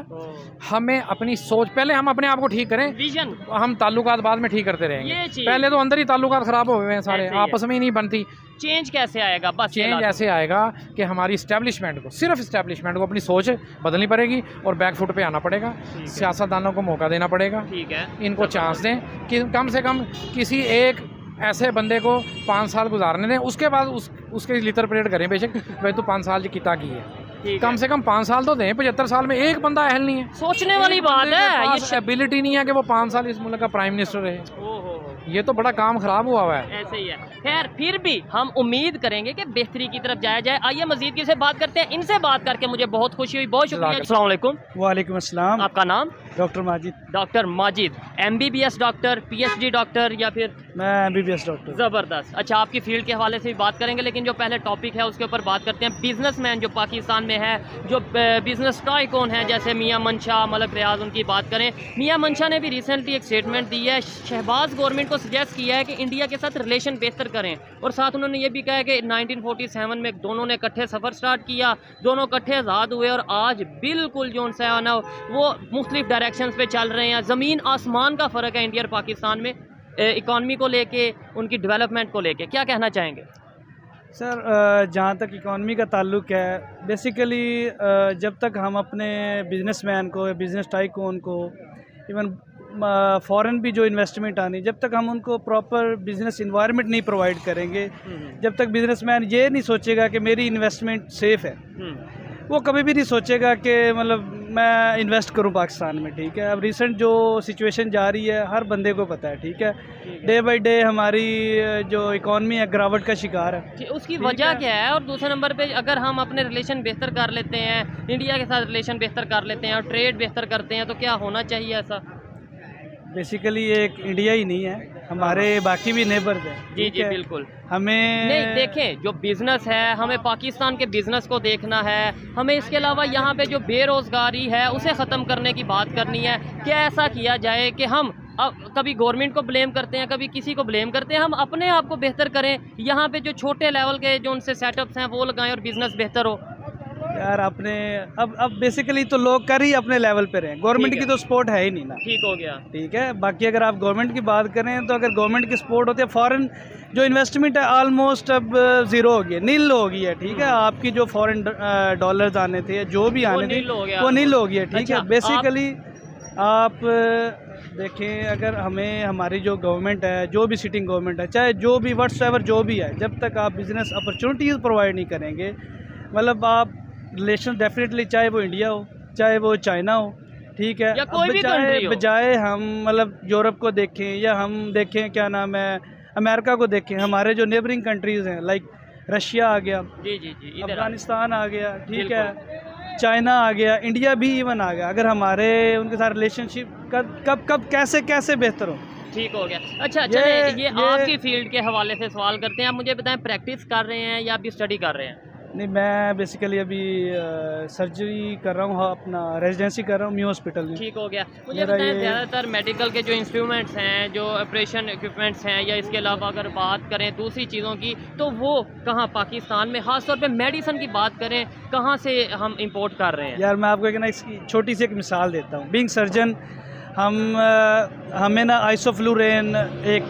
S5: हमें अपनी सोच, पहले हम अपने आप को ठीक करें, विजन, हम ताल्लुकात बाद में ठीक करते रहेंगे। पहले तो अंदर ही ताल्लुकात खराब हो गए हैं सारे, आपस में ही नहीं बनती।
S2: चेंज कैसे आएगा? बस
S5: चेंज ऐसे आएगा कि हमारी सिर्फ इस्टेब्लिशमेंट को अपनी सोच बदलनी पड़ेगी और बैक फुट पे आना पड़ेगा। सियासतदानों को मौका देना पड़ेगा।
S2: ठीक है,
S5: इनको चांस दें कि कम से कम किसी एक ऐसे बंदे को 5 साल गुजारने दें, उसके बाद उसके लितर परेड करें बेशक भाई तू 5 साल किता की है,
S2: ठीक
S5: कम
S2: है।
S5: से कम 5 साल तो दें। 75 साल में एक बंदा अहल नहीं है,
S2: सोचने वाली बात है ये
S5: एबिलिटी नहीं है कि वो 5 साल इस मुल्क का प्राइम मिनिस्टर रहे।
S2: हो
S5: ये तो बड़ा काम खराब हुआ है।
S2: ऐसे ही है। खैर फिर भी हम उम्मीद करेंगे कि बेहतरी की तरफ जाया जाए। आइए मजीद किसी से बात करते हैं। इनसे बात करके मुझे बहुत खुशी हुई, बहुत शुक्रिया। अस्सलाम वालेकुम।
S6: वालेकुम अस्सलाम।
S2: आपका नाम?
S6: Doctor Majid.
S2: Doctor Majid, MBBS doctor, PhD doctor या फिर?
S6: मैं MBBS डॉक्टर।
S2: ज़बरदस्त। अच्छा, आपकी फील्ड के हवाले से भी बात करेंगे, लेकिन जो पहले टॉपिक है उसके ऊपर बात करते हैं। बिजनेसमैन जो पाकिस्तान में है, जो बिजनेस टाइकून है, जैसे मियां मंशा, मलक रियाज, उनकी बात करें। मियां मंशा ने भी रिसेंटली एक स्टेटमेंट दी है, शहबाज गवर्नमेंट को सजेस्ट किया है कि इंडिया के साथ रिलेशन बेहतर करें, और साथ उन्होंने ये भी कहा है कि 1947 में दोनों ने इकट्ठे सफ़र स्टार्ट किया, दोनों इकट्ठे आज़ाद हुए, और आज बिल्कुल जो उनसे आना वो मुख्तलिफ डायरेक्शंस पे चल रहे हैं। ज़मीन आसमान का फ़र्क है इंडिया और पाकिस्तान में, इकॉनमी को लेके, उनकी डेवलपमेंट को लेके। क्या कहना चाहेंगे?
S6: सर, जहाँ तक इकॉनमी का ताल्लुक है, बेसिकली जब तक हम अपने बिजनेसमैन को, बिजनेस टाइकून को, इवन फॉरेन भी जो इन्वेस्टमेंट आनी, जब तक हम उनको प्रॉपर बिजनेस इन्वायरमेंट नहीं प्रोवाइड करेंगे, जब तक बिजनेसमैन ये नहीं सोचेगा कि मेरी इन्वेस्टमेंट सेफ़ है, वो कभी भी नहीं सोचेगा कि मतलब मैं इन्वेस्ट करूं पाकिस्तान में। ठीक है, अब रिसेंट जो सिचुएशन जा रही है हर बंदे को पता है। ठीक है, डे बाय डे हमारी जो इकॉनमी है गिरावट का शिकार है।
S2: उसकी वजह क्या है? और दूसरे नंबर पे अगर हम अपने रिलेशन बेहतर कर लेते हैं, इंडिया के साथ रिलेशन बेहतर कर लेते हैं और ट्रेड बेहतर करते हैं, तो क्या होना चाहिए ऐसा?
S6: बेसिकली एक इंडिया ही नहीं है, हमारे बाकी भी नेबर्स हैं।
S2: जी जी बिल्कुल।
S6: हमें
S2: नहीं, देखें, जो बिज़नेस है, हमें पाकिस्तान के बिज़नेस को देखना है, हमें इसके अलावा यहाँ पे जो बेरोज़गारी है उसे ख़त्म करने की बात करनी है। क्या ऐसा किया जाए कि हम अब कभी गवर्नमेंट को ब्लेम करते हैं, कभी किसी को ब्लेम करते हैं, हम अपने आप को बेहतर करें, यहाँ पे जो छोटे लेवल के जो उनसे सेटअप्स हैं वो लगाएं और बिज़नेस बेहतर हो।
S6: यार आपने अब बेसिकली तो लोग कर ही अपने लेवल पे रहे, गवर्नमेंट की तो सपोर्ट है ही नहीं ना।
S2: ठीक हो गया।
S6: ठीक है, बाकी अगर आप गवर्नमेंट की बात करें तो अगर गवर्नमेंट की सपोर्ट होती है, फॉरेन जो इन्वेस्टमेंट है ऑलमोस्ट अब ज़ीरो हो गई है, नील हो गई है। ठीक है, आपकी जो फॉरेन डॉलर्स आने थे, जो भी आने थे, वो नील हो गई है। ठीक है, बेसिकली आप देखें, अगर हमें हमारी जो गवर्नमेंट है, जो भी सिटिंग गवर्नमेंट है, चाहे जो भी व्हाट्सएवर जो भी है, जब तक आप बिज़नेस अपॉर्चुनिटीज़ प्रोवाइड नहीं करेंगे, मतलब आप रिलेशन डेफिनेटली, चाहे वो इंडिया हो, चाहे वो चाइना हो, ठीक है, बजाय हम मतलब यूरोप को देखें या हम देखें क्या नाम है अमेरिका को देखें, हमारे जो नेबरिंग कंट्रीज़ हैं, लाइक रशिया आ गया, जी, अफगानिस्तान आ गया, ठीक है, चाइना आ गया, इंडिया भी इवन आ गया। अगर हमारे उनके साथ रिलेशनशिप कब कैसे बेहतर हो।
S2: ठीक हो गया। अच्छा, चलिए ये आपकी फील्ड के हवाले से सवाल करते हैं। आप मुझे बताएं, प्रैक्टिस कर रहे हैं या अभी स्टडी कर रहे हैं?
S6: नहीं, मैं बेसिकली अभी सर्जरी कर रहा हूँ, अपना रेजिडेंसी कर रहा हूँ म्यू हॉस्पिटल में।
S2: ठीक हो गया। मुझे बताएं, ज़्यादातर मेडिकल के जो इंस्ट्रूमेंट्स हैं, जो ऑपरेशन इक्विपमेंट्स हैं, या इसके अलावा अगर बात करें दूसरी चीज़ों की, तो वो कहाँ पाकिस्तान में, ख़ास तौर पे मेडिसिन की बात करें, कहाँ से हम इंपोर्ट कर रहे हैं?
S6: यार मैं आपको एक ना इसकी छोटी सी एक मिसाल देता हूँ। बीइंग सर्जन, हमें ना आइसोफ्लूरेन एक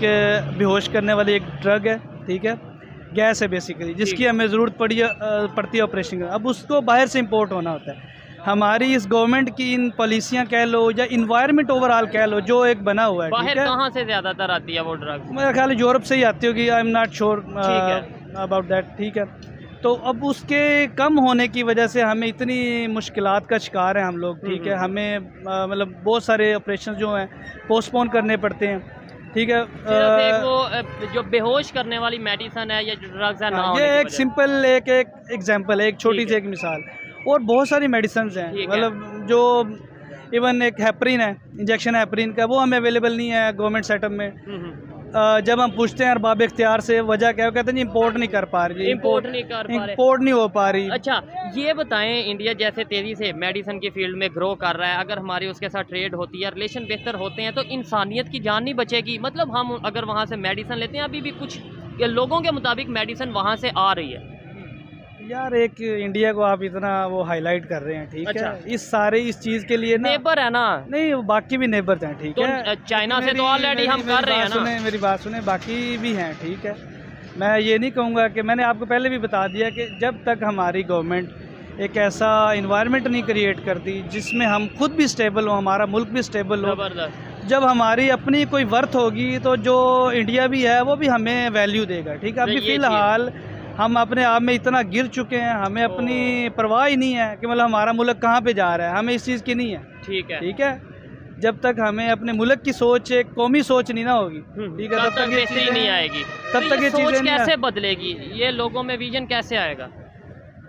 S6: बेहोश करने वाली एक ड्रग है, ठीक है, गैस है बेसिकली, जिसकी हमें ज़रूरत पड़ती है ऑपरेशन। अब उसको बाहर से इंपोर्ट होना होता है। हमारी इस गवर्नमेंट की इन पॉलिसियाँ कह लो या इन्वायरमेंट ओवरऑल कह लो, जो एक बना हुआ है,
S2: बाहर कहाँ से ज़्यादातर आती है वो ड्रग?
S6: मेरा ख्याल है यूरोप से ही आती होगी, I am not sure about that. ठीक है, तो अब उसके कम होने की वजह से हमें इतनी मुश्किलात का शिकार हैं हम लोग। ठीक है, हमें मतलब बहुत सारे ऑपरेशन जो हैं पोस्टपोन करने पड़ते हैं। ठीक है,
S2: वो जो बेहोश करने वाली मेडिसिन है या जो ड्रग्स है,
S6: ये एक सिंपल एक एग्जांपल है, एक छोटी सी एक मिसाल, और बहुत सारी मेडिसिन हैं, मतलब जो इवन एक हेपरिन है, इंजेक्शन हेपरिन का, वो हमें अवेलेबल नहीं है गवर्नमेंट सेटअप में। जब हम पूछते हैं अरबाब इख्तियार से वजह क्या है, कहते हैं जी इंपोर्ट नहीं कर पा रही, इंपोर्ट नहीं हो पा रही।
S2: अच्छा, ये बताएं, इंडिया जैसे तेज़ी से मेडिसिन की फील्ड में ग्रो कर रहा है, अगर हमारी उसके साथ ट्रेड होती है, रिलेशन बेहतर होते हैं, तो इंसानियत की जान नहीं बचेगी? मतलब हम अगर वहाँ से मेडिसिन लेते हैं, अभी भी कुछ लोगों के मुताबिक मेडिसिन वहाँ से आ रही है।
S6: यार एक इंडिया को आप इतना वो हाईलाइट कर रहे हैं, ठीक है, इस चीज़ के लिए ना
S2: नेबर है ना, नहीं
S6: बाकी भी नेबर हैं। ठीक है,
S2: चाइना से तो ऑलरेडी हम कर रहे हैं ना।
S6: मेरी बात सुने, बाकी भी हैं। ठीक है, मैं ये नहीं कहूँगा कि, मैंने आपको पहले भी बता दिया कि जब तक हमारी गवर्नमेंट एक ऐसा इन्वायरमेंट नहीं क्रिएट करती जिसमें हम खुद भी स्टेबल हो, हमारा मुल्क भी स्टेबल हो, जब हमारी अपनी कोई वर्थ होगी तो जो इंडिया भी है वो भी हमें वैल्यू देगा, ठीक है। अभी
S2: ये चीज़।
S6: फ़िलहाल हम अपने आप में इतना गिर चुके हैं, हमें अपनी परवाह ही नहीं है कि मतलब हमारा मुल्क कहाँ पे जा रहा है, हमें इस चीज़ की नहीं है,
S2: ठीक है।
S6: ठीक है। जब तक हमें अपने मुल्क की सोच, एक कौमी सोच नहीं ना होगी, ठीक है,
S2: तब तक बेहतरी नहीं आएगी।
S6: तब
S2: तो
S6: तक ये
S2: सोच
S6: चीज़ें नहीं
S2: कैसे बदलेगी, ये लोगों में विजन कैसे आएगा?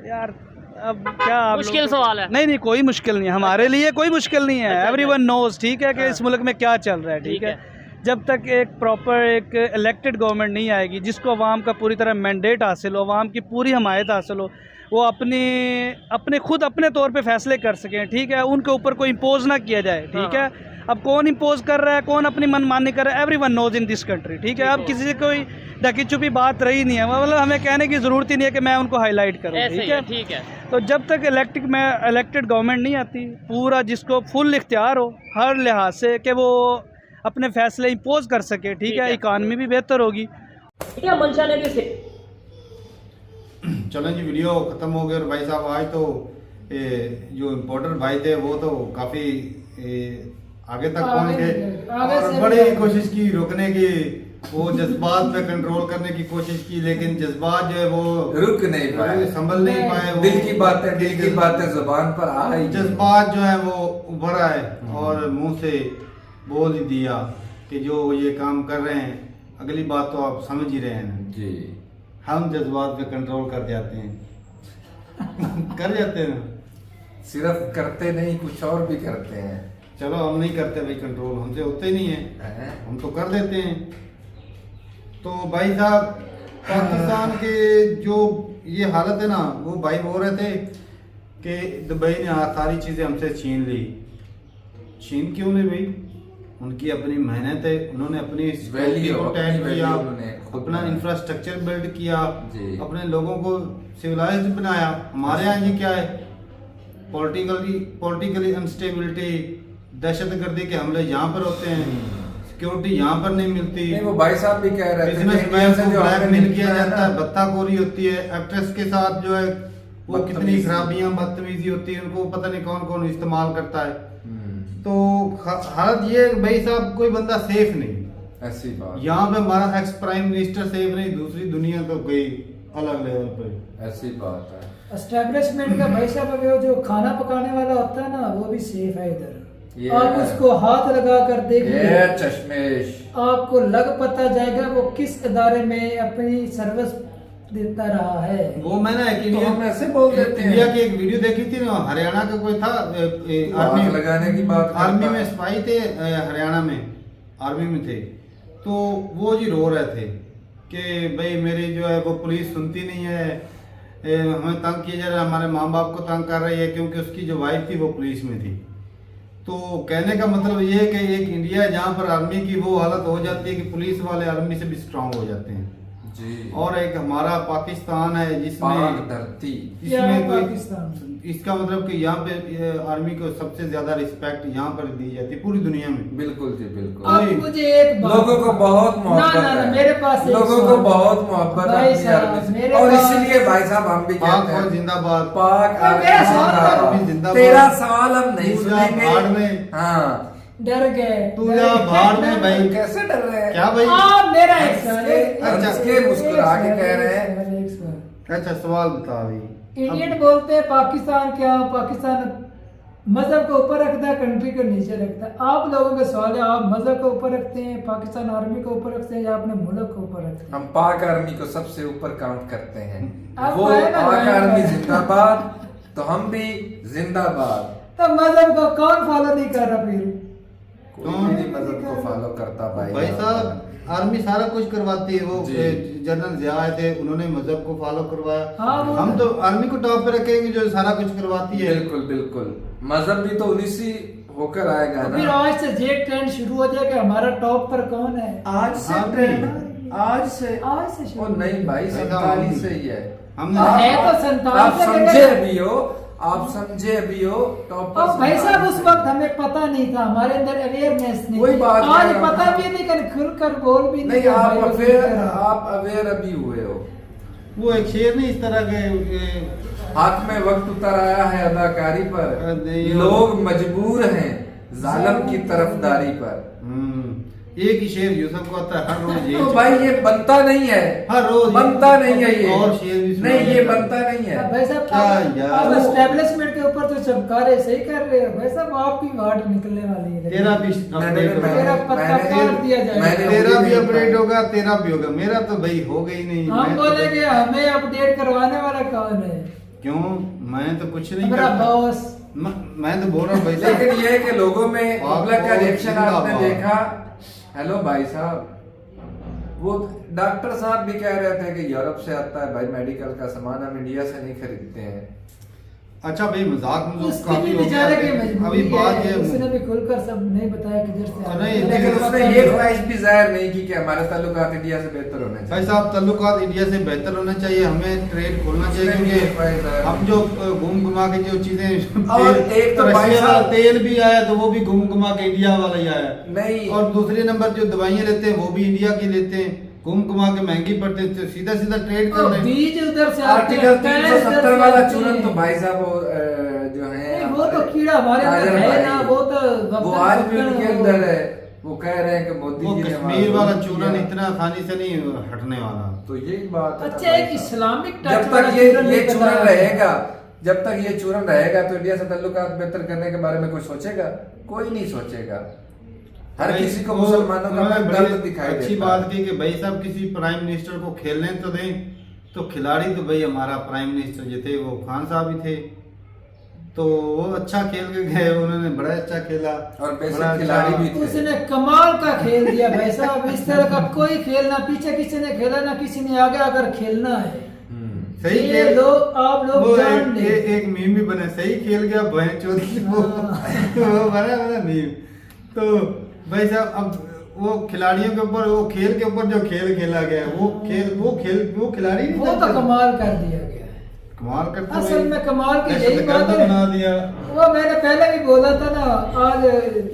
S6: यार अब क्या आप
S2: मुश्किल
S6: लोग-
S2: सवाल है।
S6: नहीं कोई मुश्किल नहीं है, हमारे लिए कोई मुश्किल नहीं है।
S2: अच्छा,
S6: एवरीवन नोज, ठीक है, कि इस मुल्क में क्या चल रहा है, ठीक है। जब तक एक प्रॉपर एक इलेक्टेड गवर्नमेंट नहीं आएगी जिसको अवाम का पूरी तरह मैंडेट हासिल हो, अवाम की पूरी हमायत हासिल हो, वो अपने खुद अपने तौर पे फैसले कर सकें, ठीक है, उनके ऊपर कोई इम्पोज ना किया जाए, ठीक है। अब कौन इम्पोज कर रहा है, कौन अपनी मनमानी कर रहा है, everyone knows in this country, ठीक है। अब किसी से कोई ढकी छुपी बात रही नहीं है, मतलब हमें कहने की ज़रूरत ही नहीं है कि मैं उनको हाईलाइट करूँ,
S2: ऐसे
S6: ठीक
S2: ही
S6: है।
S2: है, ठीक है।
S6: तो जब तक इलेक्टेड गवर्नमेंट नहीं आती, पूरा जिसको फुल इख्तियार हो हर लिहाज से कि वो अपने फैसले इम्पोज कर सके, ठीक है, इकानमी भी बेहतर होगी।
S2: क्या मंशा ने भी
S1: चलें जी, वीडियो ख़त्म हो गया। और भाई साहब आज तो जो इम्पोर्टर भाई थे वो तो काफ़ी आगे तक पहुंच गए और बड़ी कोशिश की रोकने की, वो जज्बात पे कंट्रोल करने की कोशिश की, लेकिन जज्बात जो है वो
S4: रुक नहीं पाए,
S1: संभल नहीं पाए। वो
S4: दिल की बातें जुबान पर आ ही
S1: जज्बात जो है वो उभर आए और मुंह से बोल ही दिया कि जो ये काम कर रहे हैं, अगली बात तो आप समझ ही रहे हैं
S4: जी,
S1: हम जज्बात पे कंट्रोल कर जाते हैं कर जाते हैं ना,
S4: सिर्फ करते नहीं कुछ और भी करते हैं।
S1: चलो हम नहीं करते भाई कंट्रोल, हमसे होते ही नहीं है, हम तो कर देते हैं। तो भाई साहब पाकिस्तान के जो ये हालत है ना, वो भाई बोल रहे थे कि दुबई ने सारी चीज़ें हमसे छीन ली। छीन क्यों ली भाई? उनकी अपनी मेहनत है, उन्होंने अपनी
S4: वैल्यू
S1: को टैग किया,
S4: अपना
S1: अपना इंफ्रास्ट्रक्चर बिल्ड किया,
S4: जी।
S1: अपने लोगों को सिविलाइज्ड बनाया। हमारे यहाँ ये क्या है, पॉलिटिकली अनस्टेबिलिटी, दहशतगर्दी के हमले यहाँ पर होते हैं, सिक्योरिटी यहाँ पर नहीं मिलती।
S4: नहीं, वो भाई साहब भी कह रहे थे
S1: बिजनेसमैन
S4: से
S1: को
S4: जो
S1: ब्लैकमेल
S4: आपने
S1: किया जाता है,
S4: ना,
S1: बत्ताखोरी होती है, एक्ट्रेस के साथ जो है वो कितनी
S4: बदतमीजी।
S1: खराबियां बदतमीजी होती है, उनको पता नहीं कौन कौन इस्तेमाल करता है। तो हालत ये है भाई साहब, कोई बंदा सेफ नहीं।
S4: ऐसी बात,
S1: यहाँ पे हमारा एक्स प्राइम मिनिस्टर सेफ नहीं, दूसरी दुनिया तो गई अलग लेवल पे।
S4: ऐसी बात है।
S3: एस्टेब्लिशमेंट का भाई साहब वो जो खाना पकाने वाला होता है ना, वो भी सेफ है इधर।
S4: ये
S3: आप उसको हाथ लगा कर देखिए,
S4: ये चश्मेश,
S3: आपको लग पता जाएगा वो किस इदारे में अपनी सर्विस देता रहा है।
S1: वो मैंने
S4: तो हम ऐसे बोल देते हैं।
S1: इंडिया की एक वीडियो देखी थी ना, हरियाणा का कोई था
S4: आर्मी लगाने की बात
S1: आर्मी
S4: करता
S1: में
S4: है।
S1: सिपाही थे, हरियाणा में आर्मी में थे, तो वो जी रो रहे थे कि भाई मेरी जो है वो पुलिस सुनती नहीं है, हमें तंग किया जा रहा है, हमारे माँ बाप को तंग कर रही है, क्योंकि उसकी जो वाइफ थी वो पुलिस में थी। तो कहने का मतलब ये है कि एक इंडिया है जहाँ पर आर्मी की वो हालत हो जाती है कि पुलिस वाले आर्मी से भी स्ट्रांग हो जाते हैं
S4: जी,
S1: और एक हमारा पाकिस्तान है
S4: पाक
S1: जिसमें
S4: धरती,
S1: इसमें कोई
S3: पाकिस्तान
S1: इसका मतलब कि यहाँ पे आर्मी को सबसे ज्यादा रिस्पेक्ट यहाँ पर दी जाती है पूरी दुनिया में।
S4: बिल्कुल जी बिल्कुल।
S3: अब मुझे एक बात,
S4: लोगों को बहुत मोहब्बत
S3: ना,
S4: है,
S3: मेरे पास एक
S4: लोगों को
S3: सवाल।
S4: बहुत मोहब्बत है
S3: भाई
S4: अपनी
S3: साहब,
S4: आर्मी से।
S3: मेरे
S4: और
S3: पास-
S4: इसीलिए भाई साहब हम भी
S1: पाक
S4: कहते
S1: और
S4: हैं
S1: जिंदाबाद।
S4: पाक
S3: मेरा सवाल
S4: आर्मी
S3: करो।
S1: जिंदाबाद।
S4: तेरा सवाल हम नहीं
S1: तू जा भाड़
S4: सुनेंगे।
S1: में।
S4: हाँ,
S3: डर गए।
S1: तू जा भाड़ में भाई।
S4: कैसे डर रहे हैं?
S1: क्या भाई?
S3: आप मेरा एक सवाल,
S1: अच्छा,
S4: इसके मुस्कुरा के कह रहे हैं।
S3: एक सवाल।
S1: अच्छा सवाल बता भाई।
S3: इंडियन बोलते हैं पाकिस्तान, क्या पाकिस्तान मजहब को ऊपर रखता है, कंट्री को नीचे रखता है? आप लोगों का सवाल है, आप मजहब को ऊपर रखते हैं, पाकिस्तान आर्मी को ऊपर रखते हैं, या अपने मुल्क को ऊपर रखते हैं?
S4: हम पाक आर्मी को सबसे ऊपर काउंट करते हैं।
S3: आप
S4: वो
S3: कहे ना,
S4: पाक
S3: मैं-
S4: आर्मी जिंदाबाद, तो हम भी जिंदाबाद।
S3: तो मजहब को कौन फॉलो नहीं कर रहा फिर?
S4: कोई भी नहीं मजहब को फॉलो करता भाई।
S1: भाई साहब आर्मी सारा कुछ करवाती है। वो
S4: जी।
S1: जनरल जिया आए थे, उन्होंने मजहब को फॉलो करवाया।
S3: हाँ, वो
S1: हम तो आर्मी को टॉप पे रखेंगे जो सारा कुछ करवाती है।
S4: बिल्कुल बिल्कुल, मजहब भी तो उन्हीं से होकर आएगा
S3: तो फिर
S4: ना।
S3: आज से ये ट्रेंड शुरू हो जाए कि हमारा टॉप पर कौन है?
S4: आज से
S1: हाँ,
S4: ट्रेंड, आज से
S3: आज से शुरू।
S4: ओ नहीं भाई,
S1: नहीं,
S4: 47 से ही है।
S1: हमने
S3: है तो 47
S4: आप
S3: से
S4: समझे
S3: लेकर-
S4: भी हो, आप समझे भी हो टॉप
S3: और भाई साहब उस वक्त हमें पता नहीं था, हमारे अंदर अवेयरनेस नहीं
S4: कोई
S3: थी।
S4: बात
S3: आज
S4: नहीं,
S3: पता
S4: हम-
S3: भी नहीं कर, खुलकर बोल भी
S4: नहीं,
S3: कर
S4: आप
S3: भाई,
S4: अवेयर,
S3: खुलकर।
S4: आप अवेयर अभी हुए हो।
S1: वो एक शेर नहीं इस तरह के
S4: हाथ में वक्त उतर आया है अदाकारी पर,
S1: नहीं,
S4: लोग मजबूर हैं जालिम की तरफदारी पर।
S1: एक ही शेर यूसुफ को आता है हर रोज
S4: तो
S1: यही
S4: भाई ये बनता नहीं है,
S1: हर रोज
S4: बनता नहीं है ये,
S1: और शेर भी
S4: नहीं ये बनता नहीं है।
S3: भाई साहब
S1: क्या यार?
S3: आप एस्टेब्लिशमेंट के ऊपर तो चमकारे सही कर रहे हो भाई साहब, आपकी वाट निकलने वाली है।
S1: तेरा भी अपडेट होगा,
S3: तेरा पत्ता काट दिया जाएगा।
S1: तेरा भी अपडेट होगा, तेरा भी होगा, मेरा तो भाई हो गई नहीं।
S3: हम बोलेंगे हमें अपडेट करवाने वाला कौन है?
S1: क्यों? मैं तो कुछ नहीं
S3: मेरा
S1: करता।
S3: बॉस।
S1: मैं तो बोल रहा हूँ भाई साहब,
S4: लेकिन ये है कि लोगों में पब्लिक का रिएक्शन आपने
S1: जिंदाबाद।
S4: देखा। हेलो भाई साहब, वो डॉक्टर साहब भी कह रहे थे कि यूरोप से आता है भाई मेडिकल का सामान, हम इंडिया से नहीं खरीदते हैं।
S1: अच्छा भाई मजाक
S3: उसकी
S1: काफी
S3: भी
S1: हो
S3: बेचारे की
S1: गया।
S3: मजबूरी
S1: अभी बात
S3: है,
S1: ये
S3: उसने भी खुलकर सब नहीं बताया किधर से आ
S1: नहीं,
S3: रहा है।
S4: लेकिन उसने ये ख्वाहिश भी जाहिर नहीं की कि हमारे ताल्लुकात इंडिया से बेहतर होने
S1: भाई
S4: चाहिए।
S1: साहब ताल्लुकात इंडिया से बेहतर होना चाहिए, हमें ट्रेड खोलना चाहिए,
S4: उसने भी ये ख्वाहिश
S1: क्योंकि
S4: है।
S1: हम जो घूम घुमा के जो चीजें
S4: और एक तो भाई
S1: रशिया वाला
S4: साहब-
S1: तेल भी आया तो वो भी घूम घुमा के इंडिया वाला ही आया,
S4: नहीं
S1: और दूसरे नंबर जो दवाइयाँ लेते हैं वो भी इंडिया की लेते हैं, घूम घुमा के महंगी पड़ते हैं, तो सीधा सीधा ट्रेड कर
S3: और
S1: रहे हैं।
S3: बीज उधर से आते
S4: आर्टिकल
S3: हैं, कैश इधर
S4: 370
S3: से
S4: वाला
S3: आते
S4: चूरन
S3: हैं।
S4: तो भाई साहब वो जो है
S3: नहीं, वो तो कीड़ा हमारे अंदर
S4: ताजर
S3: है
S4: भाई,
S3: ना, वो तो
S4: वो आज भी उनके अंदर है। वो कह रहे हैं कि मोदी
S1: वो
S4: जी ने
S1: कश्मीर
S4: हमारा
S1: वाला
S4: विरोध
S1: चूरन
S4: किया।
S1: इतना आसानी से नहीं हटने वाला।
S4: तो यही बात है ना
S3: अच्छा
S4: भाई
S3: एक
S4: साहब।
S3: इस्लामिक टच
S4: जब
S3: वाला
S4: तक ये
S3: नहीं
S4: चूरन
S3: बताया।
S4: रहेगा, जब तक ये चूरन रहेगा तो इंडिया से ताल्लुकात बेहतर करने के बारे में कोई सोचेगा? कोई नहीं सोचेगा। हर
S1: भाई,
S4: किसी को
S1: वो
S4: मुसलमानों का
S1: उन्होंने
S4: अपना
S1: बड़ी
S4: दर्द दिखाई
S1: अच्छी
S4: देता
S1: बात
S4: है।
S1: की कि भाई साहब किसी प्राइम मिनिस्टर को खेलने तो दें, तो खिलाड़ी तो भाई हमारा प्राइम मिनिस्टर जो थे वो खान साहब ही थे, तो वो अच्छा खेल के गए, उन्होंने बड़ा अच्छा खेला
S4: और बेसिक
S1: बड़ा
S4: खिलाड़ी
S1: अच्छा-
S4: भी थे।
S3: उसने कमाल का खेल दिया भाई साहब, इस तरह का कोई खेल ना पीछे किसी ने खेला ना किसी ने आगे अगर खेलना है।
S1: सही
S3: ये
S1: खेल
S3: लोग आप लोग
S1: वो
S3: जान ले।
S1: एक मीम भी बने, सही खेल गया बहन चोरी वो वो बना मीम। तो भाई साहब अब वो खिलाड़ियों के ऊपर, वो खेल के ऊपर जो खेल खेला गया वो खिलाड़ी नहीं
S3: वो
S1: था,
S3: तो कमाल कर दिया गया है।
S1: कमाल करते
S3: असल में कमाल की
S1: दहशत
S3: यही बात
S1: गर्द
S3: है।
S1: बना दिया।
S3: वो मैंने पहले भी बोला था ना, आज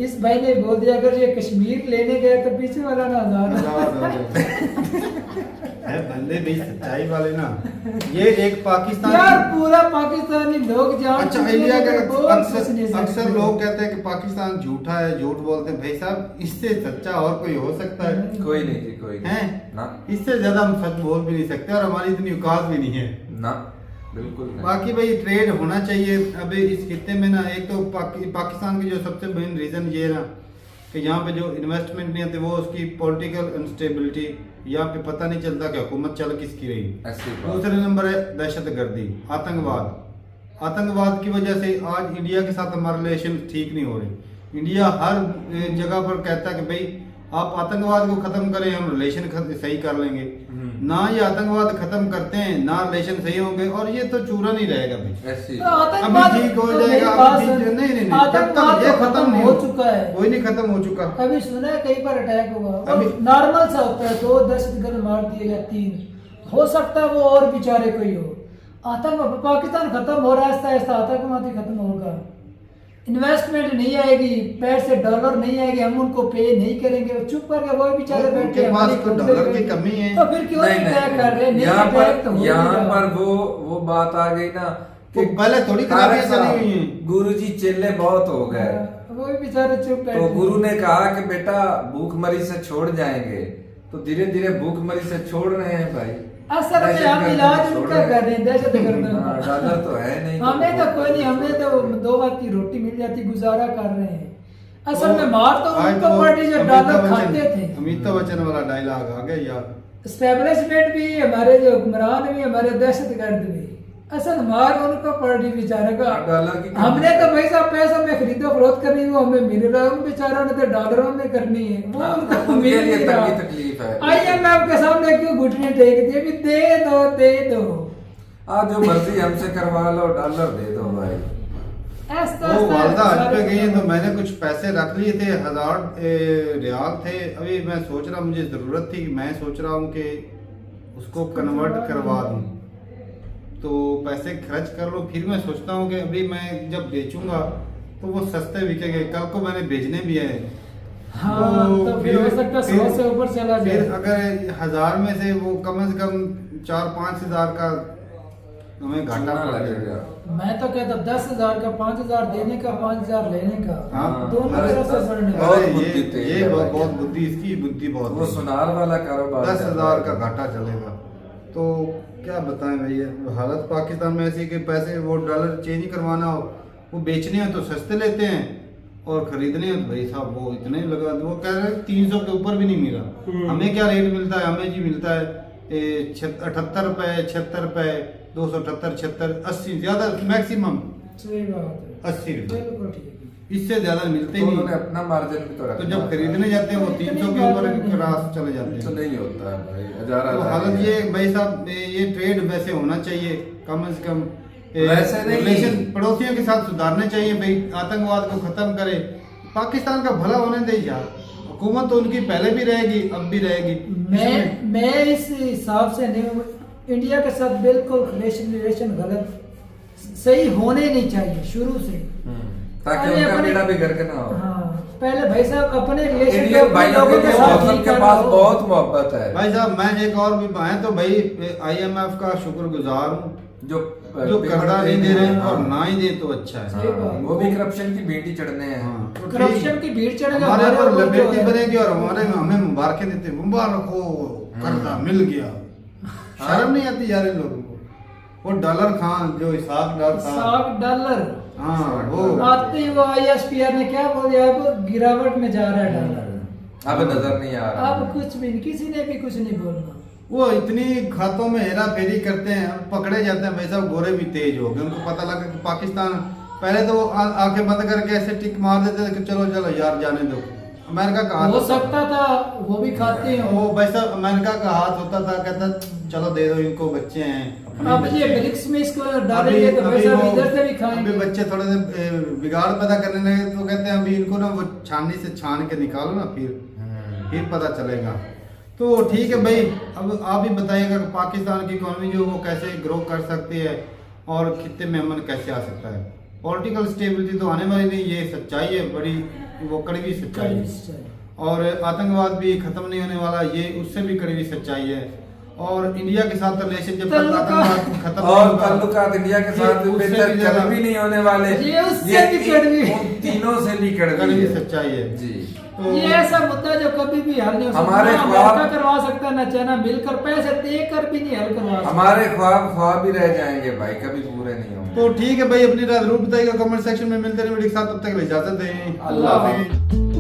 S3: इस भाई ने बोल दिया अगर ये कश्मीर लेने गए तो पीछे वाला ना आजाद
S1: आजाद हो गए। है बंदे भी सच्चाई वाले ना, ये एक पाकिस्तान
S3: यार पूरा पाकिस्तानी लोग जान
S1: अच्छा
S3: चुके हैं,
S1: इंडिया के
S3: लेकिन बोल कुछ नहीं
S1: अक्सर
S3: सकते।
S1: लोग कहते हैं कि पाकिस्तान झूठा है, झूठ बोलते हैं। भाई साहब इससे सच्चा और कोई हो सकता है?
S4: कोई नहीं थी, कोई
S1: हैं?
S4: नहीं। ना
S1: इससे ज्यादा हम सच बोल भी नहीं सकते, और हमारी इतनी औकात भी नहीं है।
S4: ना बिल्कुल नहीं।
S1: बाकी भाई ट्रेड होना चाहिए। अभी इस खित्ते में ना एक तो पाकिस्तान की जो सबसे मेन रीजन ये है ना कि यहाँ पे जो इन्वेस्टमेंट नहीं आते, वो उसकी पॉलिटिकल इंस्टेबिलिटी, यहाँ पे पता नहीं चलता कि हुकूमत चल किसकी रही।
S4: ऐसी बात।
S1: दूसरे नंबर है दहशतगर्दी, आतंकवाद। आतंकवाद की वजह से आज इंडिया के साथ हमारे रिलेशन ठीक नहीं हो रहे। इंडिया हर जगह पर कहता है कि भाई आप आतंकवाद को खत्म करें, हम रिलेशन सही कर लेंगे। ना ये आतंकवाद खत्म करते हैं ना रिलेशन सही होंगे, और ये तो चूरन ही रहेगा भाई।
S4: ऐसी
S3: तो आतंकवाद
S1: अभी ठीक हो
S3: तो मेरी
S1: जाएगा,
S3: बात
S1: अभी ठीक-
S3: सुन।
S1: नहीं नहीं नहीं,
S3: आतंकवाद
S1: ये
S3: तो खत्म
S1: नहीं
S3: हो चुका है।
S1: कोई नहीं खत्म हो चुका।
S3: अभी सुना है कई बार अटैक हुआ,
S1: अभी-
S3: नॉर्मल सा होता है, 2 दहशतगर्द मार दिए या 3, हो सकता है वो और बेचारे कोई हो। आतंक पाकिस्तान खत्म हो रहा है, ऐसा ऐसा आतंकवाद ही खत्म होगा। इन्वेस्टमेंट नहीं आएगी, पैर से डॉलर नहीं आएगी, हम उनको पे नहीं करेंगे, वो चुप करके वो बेचारे
S1: उनके
S3: बैठे हैं,
S1: पास
S3: हमारी
S1: तो
S3: कंट्री
S1: डॉलर की
S3: बैठी।
S1: कमी है।
S3: तो फिर क्यों नहीं अटैक कर रहे? नहीं
S4: यहाँ
S3: अटैक तो हो
S4: पर
S3: ही
S4: यहाँ
S3: रहा।
S4: पर वो बात आ गई ना
S1: वो पहले थोड़ी खराबियां चली हुई हैं।
S4: गुरुजी चेले बहुत हो गए।
S3: वो भी बेचारे चुप बैठे
S4: तो
S3: हैं।
S4: गुरु ने कहा कि बेटा भूखमरी से छोड़ जाएंगे, तो धीरे धीरे भूखमरी से छोड़ रहे हैं भाई।
S3: असल में हम इलाज उनका कर रहे हैं दहशतगर्द
S4: हाँ, डॉलर तो है नहीं।
S3: हमें तो कोई नहीं, हमें तो 2 वक्त की रोटी मिल जाती, गुजारा कर रहे हैं। असल में मार तो
S1: आज
S3: उनको पड़ी जो डॉलर खाते थे।
S1: अमिताभ बच्चन वाला डायलॉग आ गया यार।
S3: स्टेब्लिशमेंट भी हमारे जो हुक्मरान भी हमारे दहशतगर्द भी, असल मार उनको पड़ रही बेचारे का।
S4: डॉलर की
S3: हमने तो भाई साहब पैसों में खरीदो फरोख्त करनी, वो हमें मिल रहा है, उन बेचारों ने तो डॉलरों में करनी है, वो उनको
S4: उनके
S3: मिल
S4: लिए
S3: नहीं रहा।
S4: तंगी तकलीफ है।
S3: IMF के सामने क्यों घुटने टेक दिए, भी दे दो दे दो।
S4: आज जो मर्जी हमसे करवा लो, डॉलर दे दो भाई।
S3: ऐसा
S1: वो वालदा हज पे
S3: सारे
S1: गई है, तो मैंने कुछ पैसे रख लिए थे, 1000 रियाल थे। अभी मैं सोच रहा, मुझे जरूरत थी, मैं सोच रहा हूँ कि उसको कन्वर्ट करवा दूं, तो पैसे खर्च कर लो। फिर मैं सोचता हूँ कि अभी मैं जब बेचूंगा तो वो सस्ते बिकेंगे, कल को मैंने बेचने भी है।
S3: हाँ, तो फिर हो सकता है 100 से ऊपर चला जाए।
S1: फिर अगर 1000 में से वो कम से कम 4-5 हज़ार का हमें घाटा
S4: चूना
S1: पड़
S4: लगेगा।
S1: जाएगा।
S3: मैं तो कहता 10,000 का 5,000 देने का 5,000 लेने का
S1: हाँ।
S3: दोनों
S4: अरे
S3: तरफ से
S4: दस-
S3: बढ़ने
S4: बहुत
S1: अरे
S4: बुद्धि तेज
S1: ये
S4: है
S1: बहुत
S4: भाई।
S1: बहुत बुद्धि, इसकी बुद्धि बहुत
S4: वो
S1: तेज।
S4: सुनार वाला कारोबार
S1: 10,000 का घाटा चलेगा। तो क्या बताएं भैया, हालत पाकिस्तान में ऐसी कि पैसे वो डॉलर चेंज ही करवाना हो, वो बेचने हैं तो सस्ते लेते हैं और खरीदने हैं तो भाई साहब वो इतने लगा, वो कह रहे हैं 300 के ऊपर भी नहीं मिला। हमें क्या रेट मिलता है, हमें जी मिलता है 78 रुपए, 76 रुपए, 278, 76, 80, ज्यादा मैक्सिमम
S3: सही बात है
S1: 80 रुपए,
S3: बिल्कुल ठीक है।
S1: इससे ज्यादा मिलते
S4: तो
S1: ही
S4: उन्होंने
S1: नहीं।
S4: अपना मार्जिन भी तो रखा
S1: तो जब खरीदने जाते हैं वो 300 के ऊपर क्रॉस चले जाते
S4: तो
S1: हैं।
S4: नहीं होता है भाई, हजारा
S1: तो हालत ये भाई साहब, ये ट्रेड वैसे होना चाहिए कम से कम।
S4: वैसे नहीं।
S1: रिलेशन पड़ोसियों के साथ सुधारने चाहिए भाई, आतंकवाद को खत्म करे, पाकिस्तान का भला होने दे यार। हुकूमत तो उनकी पहले भी रहेगी, अब भी रहेगी।
S3: मैं इस हिसाब से नहीं हूँ, इंडिया के साथ बिल्कुल रिलेशन गलत, सही होने नहीं चाहिए शुरू से।
S4: ताकि
S3: अरे
S4: उनका
S3: अपने-
S4: बेड़ा भी घर के ना हो।
S3: हाँ, पहले भाई साहब अपने रिलेशन
S4: इंडियन भाइयों के लिए मौसम के पास बहुत मोहब्बत है।
S1: भाई साहब मैं एक और भी मैं तो भाई IMF का शुक्रगुजार हूँ,
S4: जो
S1: जो कर्जा नहीं दे रहे
S4: हाँ।
S1: और ना ही दे तो अच्छा है।
S3: सही बात।
S4: वो भी करप्शन की बेटी चढ़ने हैं।
S1: हाँ, तो ठीक।
S3: करप्शन की भीड़ चढ़ेगा
S1: हमारे
S3: हमारे
S1: ऊपर
S3: ऊपर जो
S1: लिबर्टी
S3: है।
S1: बनेगी और हमें मुबारकें देते, मुबारक हो कर्जा मिल गया। शर्म नहीं आती यार इन लोगों को। वो डॉलर खान जो इसाक डॉलर था,
S3: $100
S1: हाँ वो
S3: आते ही वो ISPR ने क्या बोल दिया, अब गिरावट में जा रहा है डॉलर।
S4: अब नजर नहीं आ रहा।
S3: अब कुछ भी नहीं, किसी ने भी कुछ नहीं बोलना।
S1: वो इतनी खातों में हेरा फेरी करते हैं, अब पकड़े जाते हैं। वैसा गोरे भी तेज हो गए, उनको पता लगा कि पाकिस्तान, पहले तो वो आंखें बंद करके ऐसे टिक मार देते थे कि चलो चलो यार जाने दो। अमेरिका का हाथ
S3: हो
S1: होता
S3: सकता था वो भी खाते हैं
S1: वो वैसा अमेरिका का हाथ होता था, कहता चलो दे दो इनको, बच्चे हैं अपने
S3: अब
S1: बच्चे
S3: ये
S1: हैं।
S3: ब्रिक्स में इसको डालेंगे तो वैसा भी इधर से भी
S1: अभी
S3: खाएंगे।
S1: बच्चे थोड़े से बिगाड़ पैदा करने लगे तो कहते हैं अभी इनको ना वो छाननी से छान के निकालो ना, फिर पता चलेगा। तो ठीक है भाई, अब आप ही बताइएगा कि पाकिस्तान की इकोनॉमी जो वो कैसे ग्रो कर सकती है और खित्ते में अमन कैसे आ सकता है। पॉलिटिकल स्टेबिलिटी तो आने वाली नहीं, ये सच्चाई है, बड़ी वो कड़वी सच्चाई है। और आतंकवाद भी खत्म नहीं होने वाला, ये उससे भी कड़वी सच्चाई है। और इंडिया के साथ रिलेशन जब तक आतंकवाद खत्म नहीं
S4: और
S1: होगा,
S4: ताल्लुकात इंडिया के साथ
S1: ये उससे
S4: बेहतर
S1: भी ज्यादा-
S4: कभी नहीं होने वाले।
S3: ये उससे भी कड़वी।
S4: उन तीनों से भी कड़वी
S1: कड़वी
S4: है।
S1: सच्चाई है
S4: जी।
S1: तो
S3: ये ऐसा मुद्दा जो कभी भी हल नहीं हो सकता।
S4: हमारे
S3: ना
S4: ख्वाब-
S3: अमेरिका करवा सकता, ना चाइना मिलकर पैसे देकर भी नहीं हल करवा सकता।
S4: हमारे ख्वाब ही रह जाएंगे भाई, कभी पूरे नहीं होंगे।
S1: तो ठीक है भाई, अपनी राय जरूर बताइएगा कमेंट सेक्शन में। मिलते हैं वीडियो के साथ, तब तक के लिए इजाजत दें।
S3: अल्लाह हाफिज़।